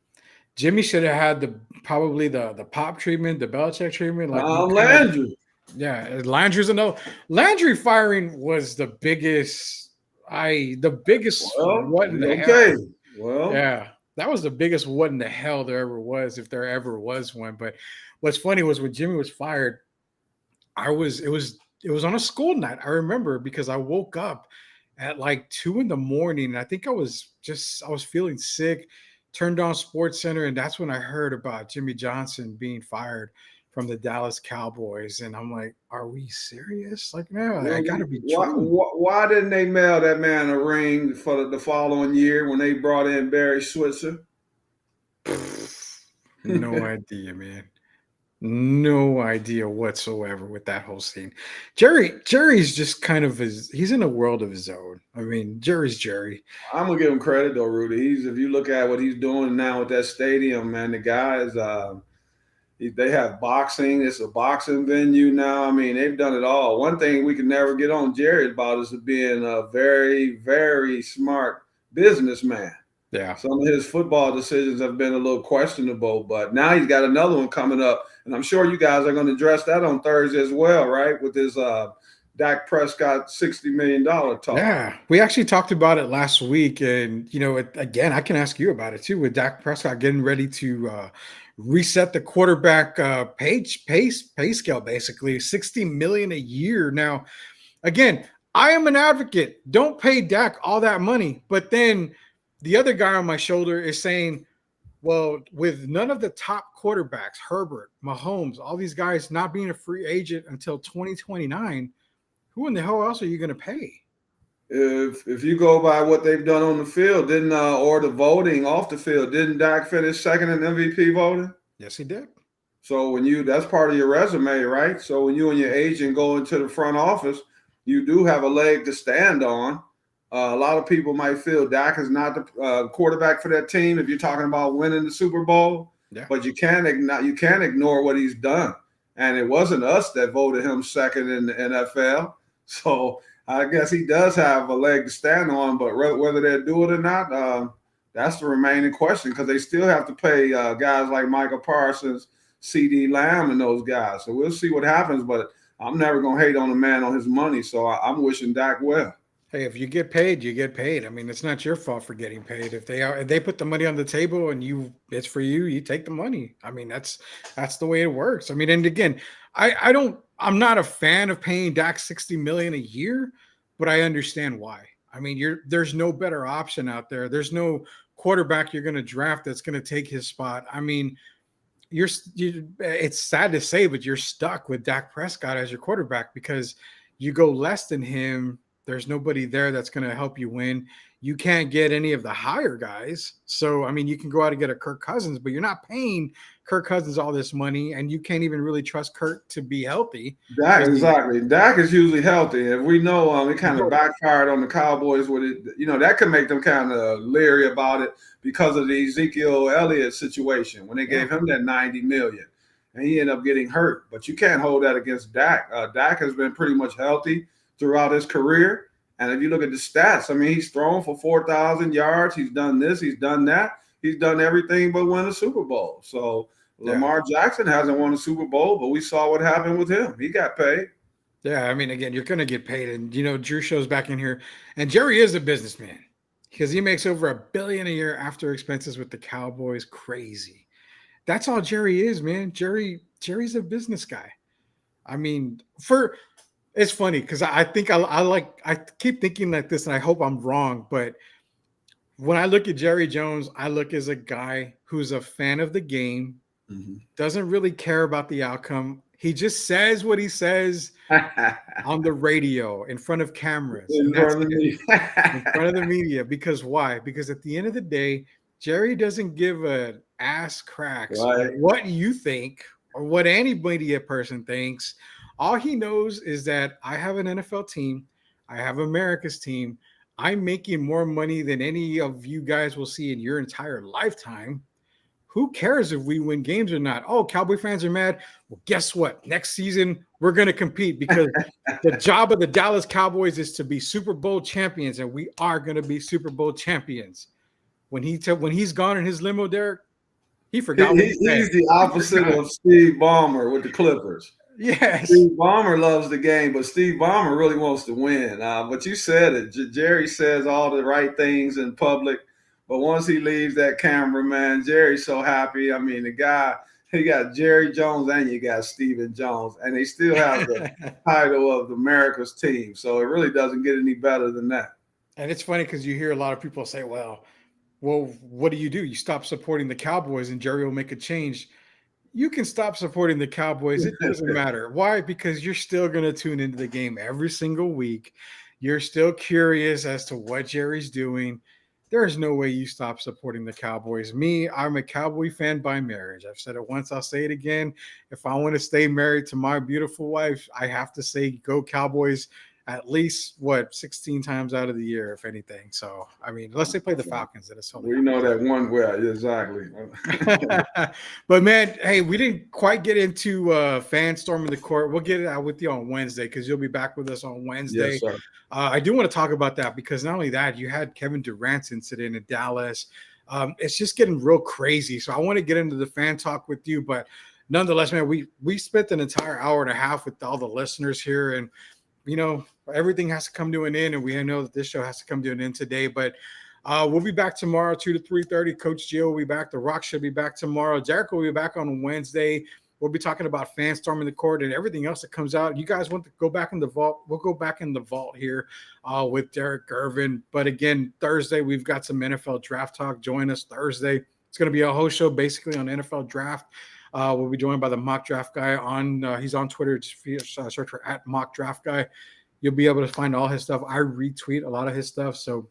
Jimmy should have had probably the pop treatment, the Belichick treatment. Like Landry. Landry's another. Landry firing was the biggest. What in the hell? Well, yeah, that was the biggest what in the hell there ever was, if there ever was one. But what's funny was when Jimmy was fired, it was on a school night. I remember because I woke up at like 2 a.m. and I think I was feeling sick. Turned on Sports Center, and that's when I heard about Jimmy Johnson being fired from the Dallas Cowboys. And I'm like, are we serious? Like, no, I got to be true. Why didn't they mail that man a ring for the following year when they brought in Barry Switzer? No idea, man. No idea whatsoever with that whole scene. Jerry's just kind of he's in a world of his own. I mean, Jerry's Jerry. I'm gonna give him credit though, Rudy. If you look at what he's doing now with that stadium, man, the guys, they have boxing. It's a boxing venue now. I mean, they've done it all. One thing we can never get on Jerry about is being a very, very smart businessman. Yeah. Some of his football decisions have been a little questionable, but now he's got another one coming up, and I'm sure you guys are going to address that on Thursday as well, right? With his Dak Prescott $60 million talk. Yeah, we actually talked about it last week, and again, I can ask you about it too. With Dak Prescott getting ready to reset the quarterback pay scale, basically $60 million a year. Now, again, I am an advocate. Don't pay Dak all that money, but then the other guy on my shoulder is saying, well, with none of the top quarterbacks, Herbert, Mahomes, all these guys not being a free agent until 2029, who in the hell else are you going to pay? If you go by what they've done on the field, or the voting off the field, didn't Dak finish second in MVP voting? Yes, he did. So that's part of your resume, right? So when you and your agent go into the front office, you do have a leg to stand on. A lot of people might feel Dak is not the quarterback for that team if you're talking about winning the Super Bowl. Yeah. But you can't ignore what he's done. And it wasn't us that voted him second in the NFL. So I guess he does have a leg to stand on. But whether they do it or not, that's the remaining question, because they still have to pay guys like Michael Parsons, CD Lamb, and those guys. So we'll see what happens. But I'm never going to hate on a man on his money. So I'm wishing Dak well. Hey, if you get paid, you get paid. I mean, it's not your fault for getting paid. If they put the money on the table and it's for you, you take the money. I mean, that's the way it works. I mean, and again, I'm not a fan of paying Dak $60 million a year, but I understand why. I mean, there's no better option out there. There's no quarterback you're going to draft that's going to take his spot. I mean, it's sad to say, but you're stuck with Dak Prescott as your quarterback, because you go less than him. There's nobody there that's going to help you win. You can't get any of the higher guys. So, I mean, you can go out and get a Kirk Cousins, but you're not paying Kirk Cousins all this money, and you can't even really trust Kirk to be healthy. Exactly. Dak is usually healthy. And we know it kind of backfired on the Cowboys with it. That could make them kind of leery about it because of the Ezekiel Elliott situation when they gave him that $90 million. And he ended up getting hurt. But you can't hold that against Dak. Dak has been pretty much healthy throughout his career. And if you look at the stats, I mean, he's thrown for 4,000 yards. He's done this. He's done that. He's done everything but win a Super Bowl. So Lamar Jackson hasn't won a Super Bowl, but we saw what happened with him. He got paid. Yeah, I mean, again, you're going to get paid. And, Drew shows back in here. And Jerry is a businessman because he makes over $1 billion a year after expenses with the Cowboys. Crazy. That's all Jerry is, man. Jerry's a business guy. I mean, it's funny because I think I keep thinking like this, and I hope I'm wrong. But when I look at Jerry Jones, I look as a guy who's a fan of the game, doesn't really care about the outcome. He just says what he says on the radio in front of cameras, in front of the media. Because why? Because at the end of the day, Jerry doesn't give an ass cracks what you think or what any media person thinks. All he knows is that I have an NFL team. I have America's team. I'm making more money than any of you guys will see in your entire lifetime. Who cares if we win games or not? Oh, Cowboy fans are mad. Well, guess what? Next season, we're going to compete because the job of the Dallas Cowboys is to be Super Bowl champions, and we are going to be Super Bowl champions. When he's gone in his limo, Derek, he forgot. He's the opposite of Steve Ballmer with the Clippers. Yes. Steve Ballmer loves the game, but Steve Ballmer really wants to win. But you said it. Jerry says all the right things in public, but once he leaves that camera, man, Jerry's so happy. I mean, the guy, he got Jerry Jones and you got Stephen Jones, and they still have the title of America's team. So it really doesn't get any better than that. And it's funny because you hear a lot of people say, well, what do? You stop supporting the Cowboys and Jerry will make a change. You can stop supporting the Cowboys. It doesn't matter. Why? Because you're still going to tune into the game every single week. You're still curious as to what Jerry's doing. there's no way you stop supporting the Cowboys. Me, I'm a Cowboy fan by marriage. I've said it once, I'll say it again. If I want to stay married to my beautiful wife, I have to say go Cowboys at least 16 times out of the year, if anything. So I mean, unless they play the Falcons, then it's we know that one way. Exactly. But man, hey, we didn't quite get into fan storming the court. We'll get it out with you on Wednesday because you'll be back with us on Wednesday. Yes, sir. I do want to talk about that because not only that, you had Kevin Durant's incident in Dallas. It's just getting real crazy. So I want to get into the fan talk with you, but nonetheless, man, we spent an entire hour and a half with all the listeners here, and you know, everything has to come to an end, and we know that this show has to come to an end today. But we'll be back tomorrow, 2 to 3:30. Coach Gio will be back. The Rock should be back tomorrow. Derek will be back on Wednesday. We'll be talking about fan storming the court and everything else that comes out. You guys want to go back in the vault? We'll go back in the vault here with Derek Gervin. But again, Thursday, we've got some NFL draft talk. Join us Thursday. It's going to be a whole show basically on NFL draft. We'll be joined by the mock draft guy he's on Twitter. Just search for @mockdraftguy. You'll be able to find all his stuff. I retweet a lot of his stuff. So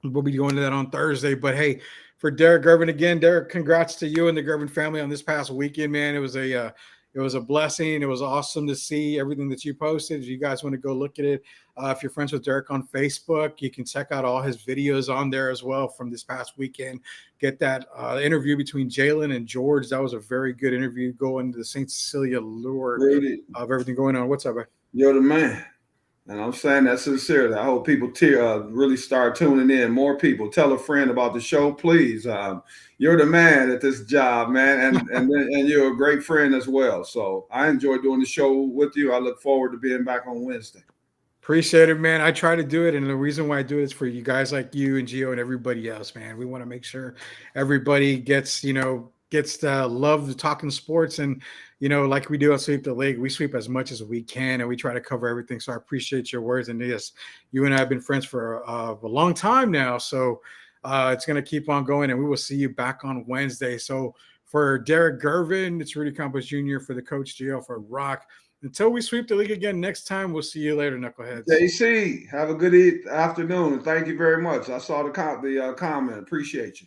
we'll be going to that on Thursday. But hey, for Derek Gervin again, Derek, congrats to you and the Gervin family on this past weekend, man. It was a blessing. It was awesome to see everything that you posted. If you guys want to go look at it, if you're friends with Derek on Facebook, you can check out all his videos on there as well from this past weekend. Get that interview between Jalen and George. That was a very good interview. Go into the St. Cecilia lure of everything going on. What's up, man? You're the man. And I'm saying that sincerely. I hope people really start tuning in. More people. Tell a friend about the show, please. You're the man at this job, man, and you're a great friend as well. So I enjoy doing the show with you. I look forward to being back on Wednesday. Appreciate it, man. I try to do it, and the reason why I do it is for you guys like you and Gio and everybody else, man. We want to make sure everybody gets to love the talking sports, and like we do on Sweep the League, we sweep as much as we can, and we try to cover everything. So I appreciate your words, and yes, you and I have been friends for a long time now, so it's going to keep on going, and we will see you back on Wednesday. So for Derek Gervin, it's Rudy Campos Jr. For the Coach Gio, for Rock. Until we sweep the league again next time, we'll see you later, knuckleheads. JC, have a good afternoon, and thank you very much. I saw the comment. Appreciate you.